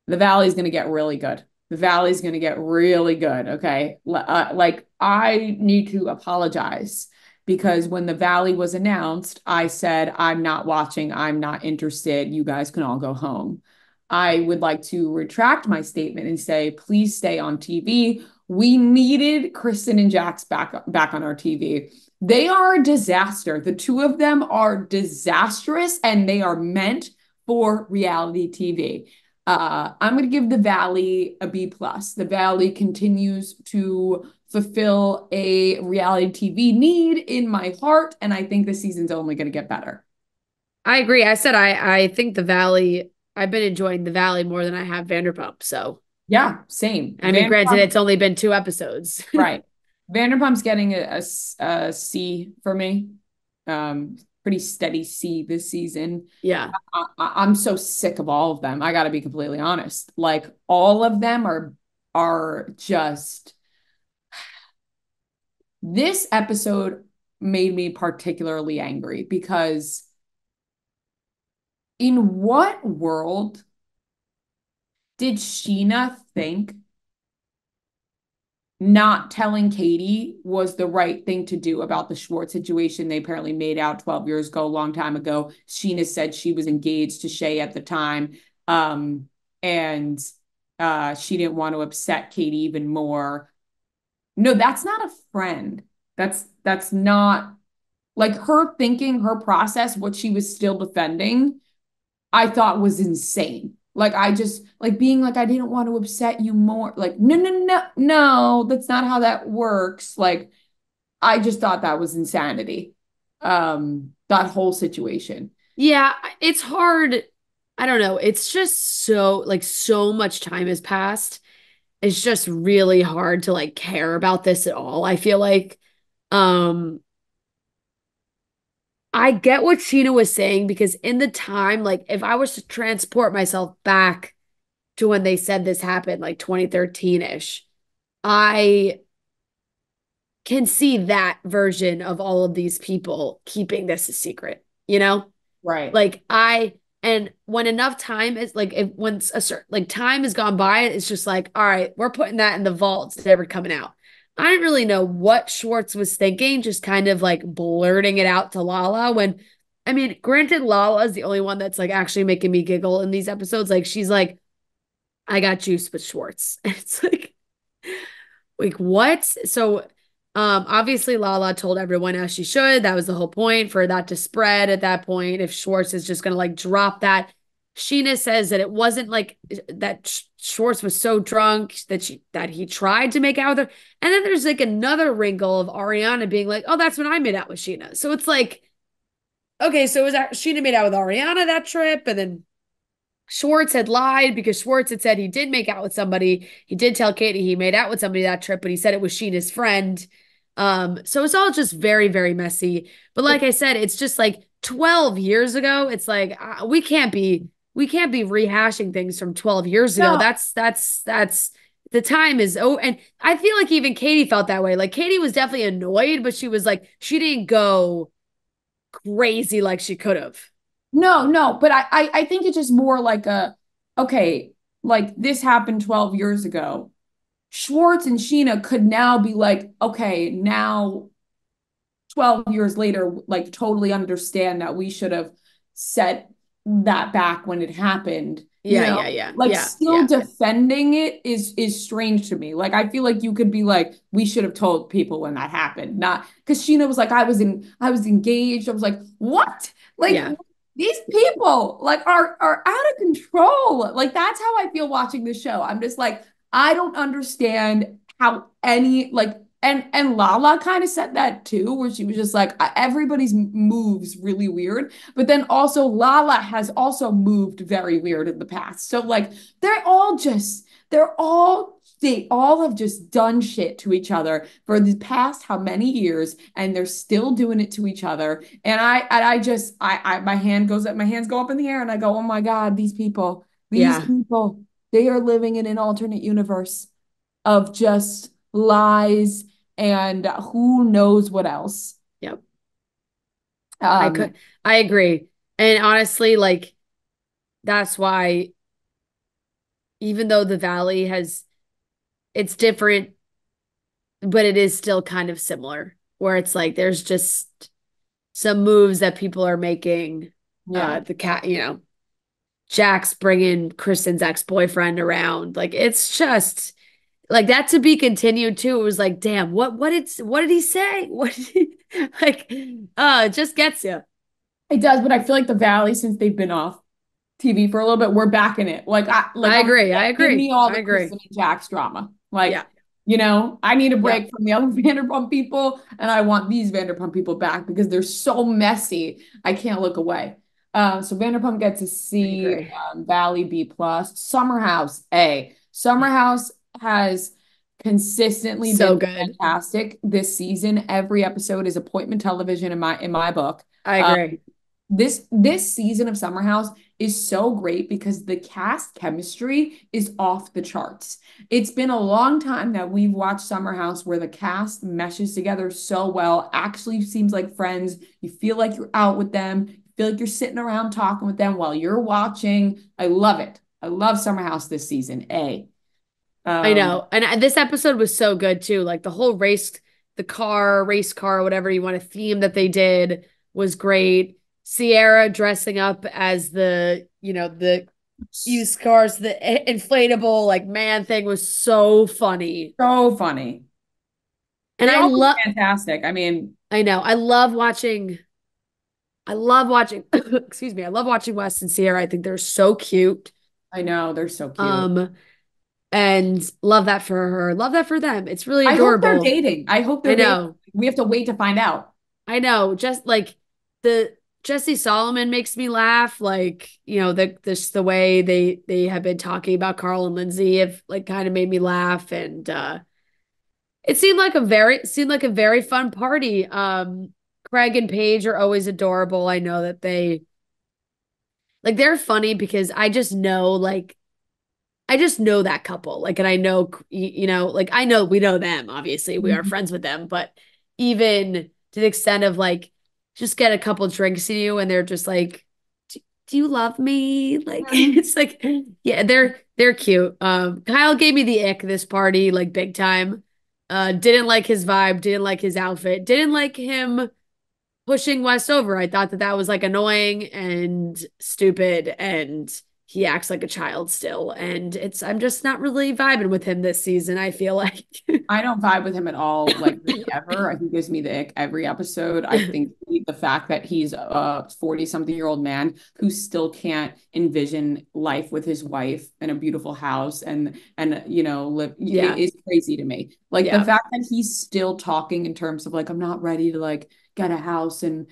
The Valley's going to get really good. The Valley's going to get really good. Okay. Like I need to apologize because when The Valley was announced, I said, I'm not watching. I'm not interested. You guys can all go home. I would like to retract my statement and say, please stay on TV. We needed Kristen and Jax back on our TV. They are a disaster. The 2 of them are disastrous and they are meant for reality TV. I'm going to give The Valley a B+. The Valley continues to fulfill a reality TV need in my heart, and I think the season's only going to get better. I agree. I said I think The Valley, I've been enjoying The Valley more than I have Vanderpump. So yeah, same. I mean, granted, it's only been 2 episodes. Right. Vanderpump's getting a C for me. Pretty steady C this season. Yeah. I'm so sick of all of them. I got to be completely honest. Like all of them are just. This episode made me particularly angry because in what world did Sheena think not telling Katie was the right thing to do about the Schwartz situation? They apparently made out 12 years ago, a long time ago. Sheena said she was engaged to Shay at the time. And she didn't want to upset Katie even more. No, that's not a friend. That's not like her thinking, her process, what she was still defending, I thought was insane. Like I just like being like, I didn't want to upset you more. Like, no, that's not how that works. Like, I just thought that was insanity. That whole situation. Yeah, it's hard. I don't know. It's just so much time has passed. It's just really hard to like care about this at all. I feel like I get what Sheena was saying because in the time, like if I was to transport myself back to when they said this happened, like 2013-ish, I can see that version of all of these people keeping this a secret, you know? Right. Like and when enough time is like if once a certain like time has gone by, it's just like, all right, we're putting that in the vault. It's never coming out. I didn't really know what Schwartz was thinking, just kind of like blurting it out to Lala when, I mean, granted, Lala is the only one that's like actually making me giggle in these episodes. Like she's like, I got juice with Schwartz. And it's like what? So obviously Lala told everyone as she should. That was the whole point for that to spread at that point. If Schwartz is just gonna like drop that. Sheena says that it wasn't like that Schwartz was so drunk that he tried to make out with her. And then there's like another wrinkle of Ariana being like, "Oh, that's when I made out with Sheena." So it's like, okay, so was that Sheena made out with Ariana that trip, and then Schwartz had lied because Schwartz had said he did make out with somebody. He did tell Katie he made out with somebody that trip, but he said it was Sheena's friend. So it's all just very, very messy. But like I said, it's just like 12 years ago. It's like we can't be rehashing things from 12 years ago. No, That's the time is oh, and I feel like even Katie felt that way. Like Katie was definitely annoyed, but she was like, she didn't go crazy like she could have. no, but I think it's just more like okay, like this happened 12 years ago. Schwartz and Sheena could now be like, okay, now 12 years later, like totally understand that we should have set that back when it happened. You Yeah, know, yeah, yeah, like yeah, still yeah, defending it is strange to me. Like I feel like you could be like, we should have told people when that happened. Not because Sheena was like, I was engaged. I was like, what? Like yeah. these people like are out of control. Like that's how I feel watching this show. I'm just like, I don't understand how any like and Lala kind of said that too, where she was just like everybody's moves really weird, but then also Lala has also moved very weird in the past. So like they all have just done shit to each other for the past how many years, and they're still doing it to each other. And I just my hands go up in the air, and I go, oh my God, these Yeah. people, they are living in an alternate universe of just lies and who knows what else. Yep. I Um, could I agree. And honestly, like that's why even though the Valley has it's different, but it is still kind of similar, where it's like there's just some moves that people are making. yeah, The cat, Jack's bringing Kristen's ex-boyfriend around. Like it's just like that to be continued too. It was like, damn, what did he say? What did he like? It just gets you. it does. But I feel like the Valley, since they've been off TV for a little bit, we're back in it. I I'm agree. I give agree. me all I the agree. Kristen and Jax drama. Yeah. I need a Yep. break from the other Vanderpump people, and I want these Vanderpump people back because they're so messy. I can't look away. So Vanderpump gets a I C, agree. Valley B plus, Summer House A. Summer House has consistently So been good. fantastic this season. Every episode is appointment television in my book. I Um, agree. this season of Summer House is so great because the cast chemistry is off the charts. It's been a long time that we've watched Summer House where the cast meshes together so well, actually seems like friends. You feel like you're out with them, you feel like you're sitting around talking with them while you're watching. I love it. I love Summer House this season. A. I Um, know. And this episode was so good too. Like the whole race car, whatever you want to theme that they did was great. Sierra dressing up as the used cars, the inflatable like man thing was so funny. so funny. And They're all fantastic. I mean, I know. I love watching, excuse me. I love watching Wes and Sierra. I think they're so cute. I know they're so cute. Um, and love that for her. Love that for them. It's really I hope they're adorable. dating. I hope I they're dating. know. We have to wait to find out. I know. Just like the Jesse Solomon makes me laugh. Like, the way they have been talking about Carl and Lindsay have like kind of made me laugh. And it seemed like a very fun party. Craig and Paige are always adorable. I know that they're funny because I just know that couple. Like, and I know, like I know we know them, obviously. We are Mhm. friends with them, but even to the extent of like just get a couple drinks in you and they're just like, do you love me? Like it's like, yeah, they're cute. Kyle gave me the ick this party, like big time. Didn't like his vibe, didn't like his outfit, didn't like him pushing West over. I thought that was like annoying and stupid, and he acts like a child still. And I'm just not really vibing with him this season, I feel like. I don't vibe with him at all, like really ever. I think gives me the ick every episode. I think the fact that he's a 40-something-year-old man who still can't envision life with his wife in a beautiful house and live Yeah. it is crazy to me. Like the Yeah. fact that he's still talking in terms of like, I'm not ready to like get a house and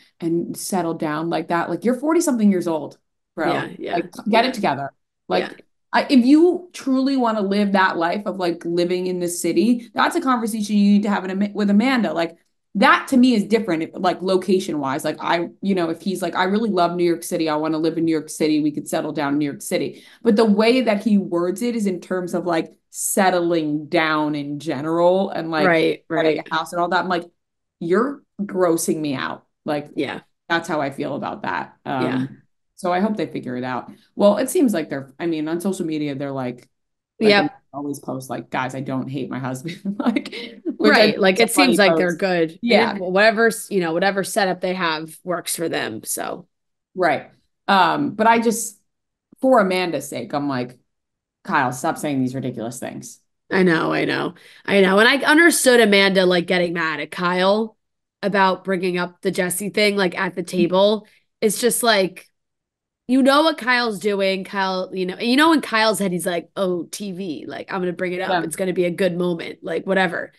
settle down like that. Like you're 40-something years old, Yeah. bro. Yeah. Like get it Yeah. together. Yeah. Like if you truly want to live that life of like living in the city, that's a conversation you need to have with Amanda. Like that to me is different, like location wise. Like if he's like, I really love New York City, I want to live in New York City, we could settle down in New York City. But the way that he words it is in terms of like settling down in general and like Right. getting Right. a house and all that. I'm like, you're grossing me out. Like Yeah. that's how I feel about that. Yeah. So I hope they figure it out. Well, it seems like I mean, on social media, they're like Yep. always post like, guys, I don't hate my husband, like, which I Right. think Like is a it seems funny like they're post. good. And Yeah, whatever setup they have works for them. So right. But I just, for Amanda's sake, I'm like, Kyle, stop saying these ridiculous things. I know, I know, I know. And I understood Amanda like getting mad at Kyle about bringing up the Jesse thing like at the table. It's just like, you know what Kyle's doing. Kyle, in Kyle's head, he's like, oh, TV, like I'm gonna bring it up. Yeah, It's gonna be a good moment, like whatever.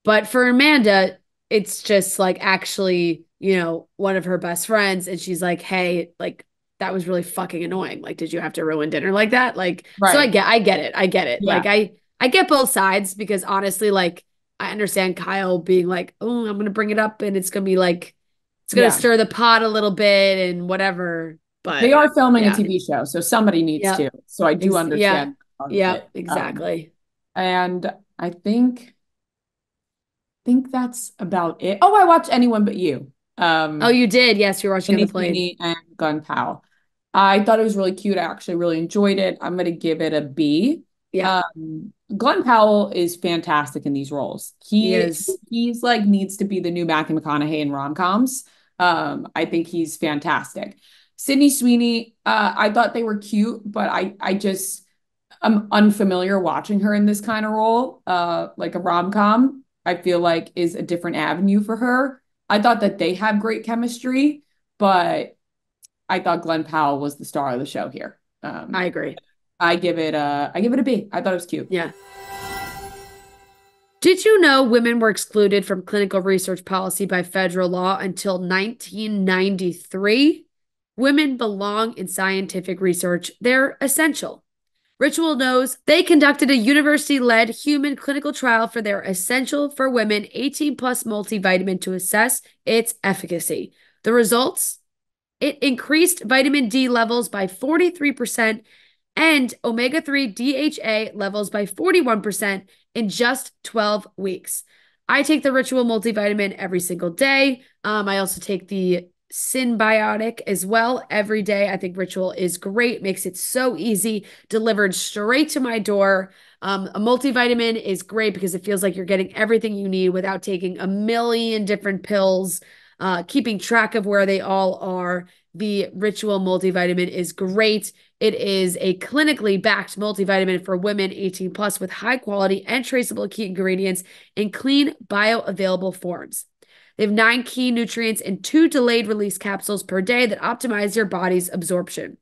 But for Amanda, it's just like actually, one of her best friends. And she's like, hey, like that was really fucking annoying. Like, did you have to ruin dinner like that? Like, so I right. get, I get it. I get it. Yeah, Like, I get both sides because honestly, like, I understand Kyle being like, oh, I'm going to bring it up and it's going to be like, it's going to yeah. stir the pot a little bit and whatever. They But are filming a yeah, TV show, so somebody needs yeah, to. So I do yeah, understand part of yeah, it. exactly. And I think that's about it. Oh, I watched Anyone But You. Oh, you did. Yes, you were watching on Sydney the plane. Sweeney and Gun Powell. I thought it was really cute. I actually really enjoyed it. I'm going to give it a B. Yeah, Glenn Powell is fantastic in these roles. he is. He's like needs to be the new Matthew McConaughey in rom-coms. I think he's fantastic. Sydney Sweeney, I thought they were cute, but I just I'm unfamiliar watching her in this kind of role, like a rom-com. I feel like is a different avenue for her. I thought that they have great chemistry, but I thought Glenn Powell was the star of the show here. I agree. I give it a B. I thought it was cute. Yeah. Did you know women were excluded from clinical research policy by federal law until 1993? Women belong in scientific research. They're essential. Ritual knows they conducted a university-led human clinical trial for their Essential for Women 18 plus multivitamin to assess its efficacy. The results? It increased vitamin D levels by 43% and omega-3 DHA levels by 41% in just 12 weeks. I take the Ritual multivitamin every single day. I also take the Synbiotic as well every day. I think Ritual is great, makes it so easy, delivered straight to my door. A multivitamin is great because it feels like you're getting everything you need without taking a million different pills, keeping track of where they all are. The Ritual multivitamin is great. It is a clinically backed multivitamin for women 18 plus with high quality and traceable key ingredients in clean, bioavailable forms. They have 9 key nutrients and 2 delayed release capsules per day that optimize your body's absorption.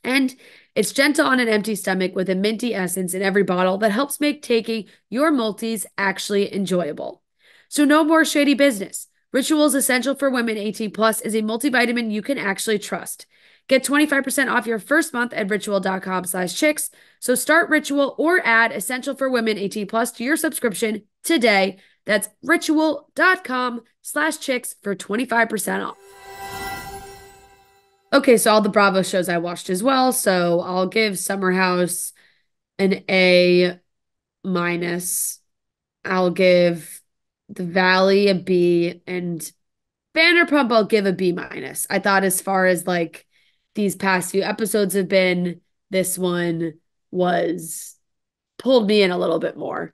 And it's gentle on an empty stomach with a minty essence in every bottle that helps make taking your multis actually enjoyable. So no more shady business. Rituals Essential for Women 18 Plus is a multivitamin you can actually trust. Get 25% off your first month at ritual.com/chicks. So start Ritual or add Essential for Women 18 Plus to your subscription today. That's ritual.com/chicks for 25% off. Okay, so all the Bravo shows I watched as well. So I'll give Summer House an A minus. I'll give The Valley a B, and Vanderpump I'll give a B minus. I thought as far as like these past few episodes have been, this one was pulled me in a little bit more.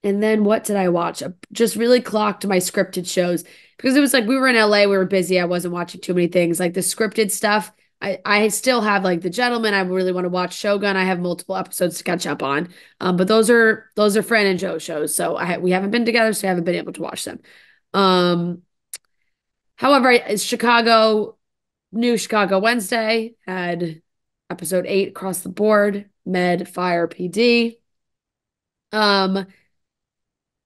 And then what did I watch? I just really clocked my scripted shows because it was like we were in LA, we were busy. I wasn't watching too many things. Like the scripted stuff, I still have like The Gentleman. I really want to watch Shogun. I have multiple episodes to catch up on. But those are Fran and Joe shows. So we haven't been together, so I haven't been able to watch them. Um, However, new Chicago Wednesday had episode 8 across the board, Med, Fire, PD. I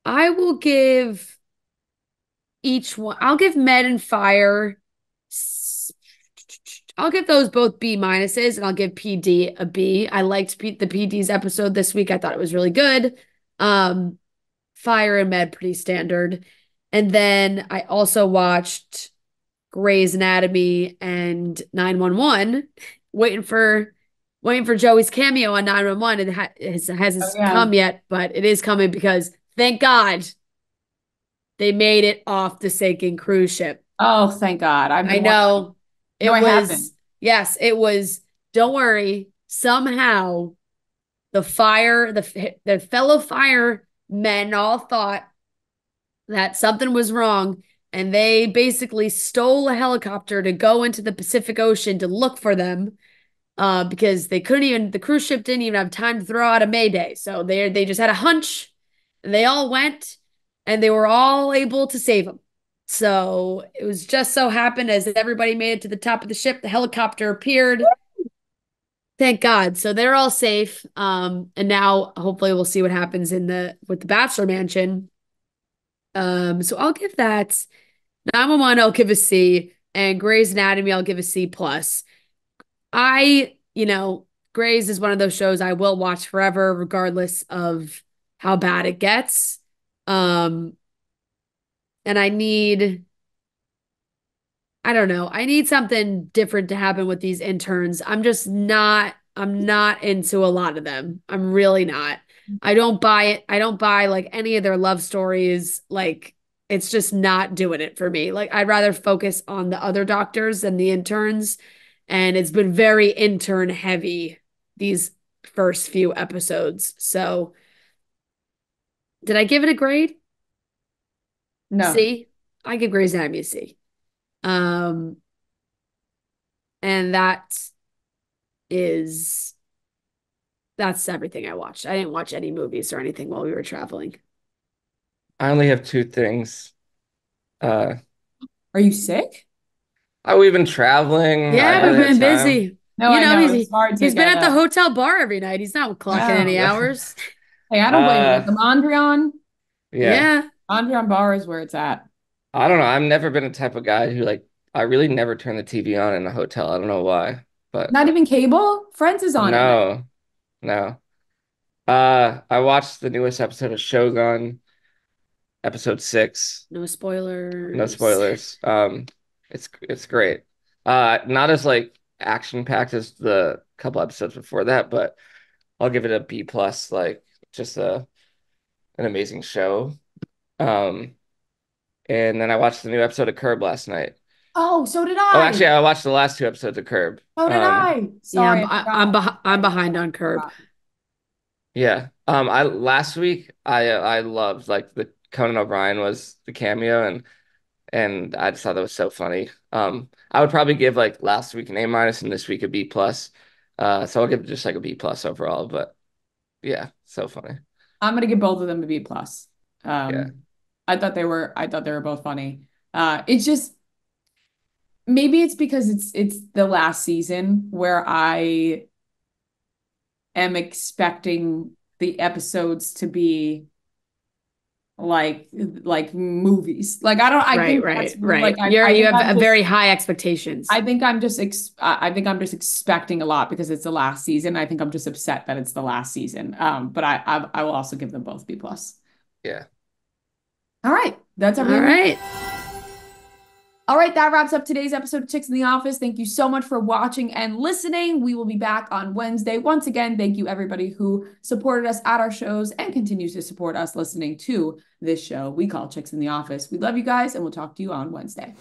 will give each one, I'll give Med and Fire, I'll give those both B minuses, and I'll give PD a B. I liked the PD's episode this week. I thought it was really good. Fire and Med, pretty standard. And then I also watched Grey's Anatomy and 911, waiting for Joey's cameo on 911. It hasn't come yet, but it is coming because thank God they made it off the sinking cruise ship. Oh, thank God. I know. It was, yes, it was. Don't worry. Somehow the fellow firemen all thought that something was wrong, and they basically stole a helicopter to go into the Pacific Ocean to look for them, because the cruise ship didn't even have time to throw out a mayday. So they just had a hunch, and they all went, and they were all able to save them. So it was just so happened as everybody made it to the top of the ship, the helicopter appeared. Thank God. So they're all safe. And now hopefully we'll see what happens with the Bachelor Mansion. So I'll give that 911, I'll give a C, and Grey's Anatomy, I'll give a C plus. Grey's is one of those shows I will watch forever, regardless of how bad it gets. And I don't know, I need something different to happen with these interns. I'm not into a lot of them. I'm really not. I don't buy it. I don't buy like any of their love stories. Like, it's just not doing it for me. Like, I'd rather focus on the other doctors than the interns. And it's been very intern heavy these first few episodes. So did I give it a grade? no. C? I give Grey's Anatomy a C. And that's everything I watched. I didn't watch any movies or anything while we were traveling. I only have two things. Are you sick? We've been traveling. Yeah, we've been busy. No, I know. It's hard to he's been get at the hotel bar every night. He's not clocking any hours. Hey, I don't blame you. Like the Mondrian. Yeah. Mondrian bar is where it's at. I don't know. I've never been a type of guy who I really never turn the TV on in a hotel. I don't know why, but Not even cable? Friends is on it. No. I watched the newest episode of Shogun, episode 6. No spoilers. No spoilers. It's great. Not as action packed as the couple episodes before that, but I'll give it a B plus. Just an amazing show. And then I watched the new episode of Curb last night. Oh, so did I. Oh, actually, I watched the last 2 episodes of Curb. So did I. Sorry, yeah, I'm behind on Curb. Yeah. Last week I loved the Conan O'Brien was the cameo, and I just thought that was so funny. I would probably give last week an A minus and this week a B plus. So I'll give just a B plus overall. But yeah, so funny. I'm gonna give both of them a B plus. Yeah. I thought they were both funny. It's just maybe it's because it's the last season where I am expecting the episodes to be like movies. I think right. You have very high expectations. I think I'm just expecting a lot because it's the last season. I think I'm just upset that it's the last season. But I will also give them both B plus. Yeah. All right. That's everything. All right. All right, that wraps up today's episode of Chicks in the Office. Thank you so much for watching and listening. We will be back on Wednesday. Once again, thank you everybody who supported us at our shows and continues to support us listening to this show we call Chicks in the Office. We love you guys, and we'll talk to you on Wednesday.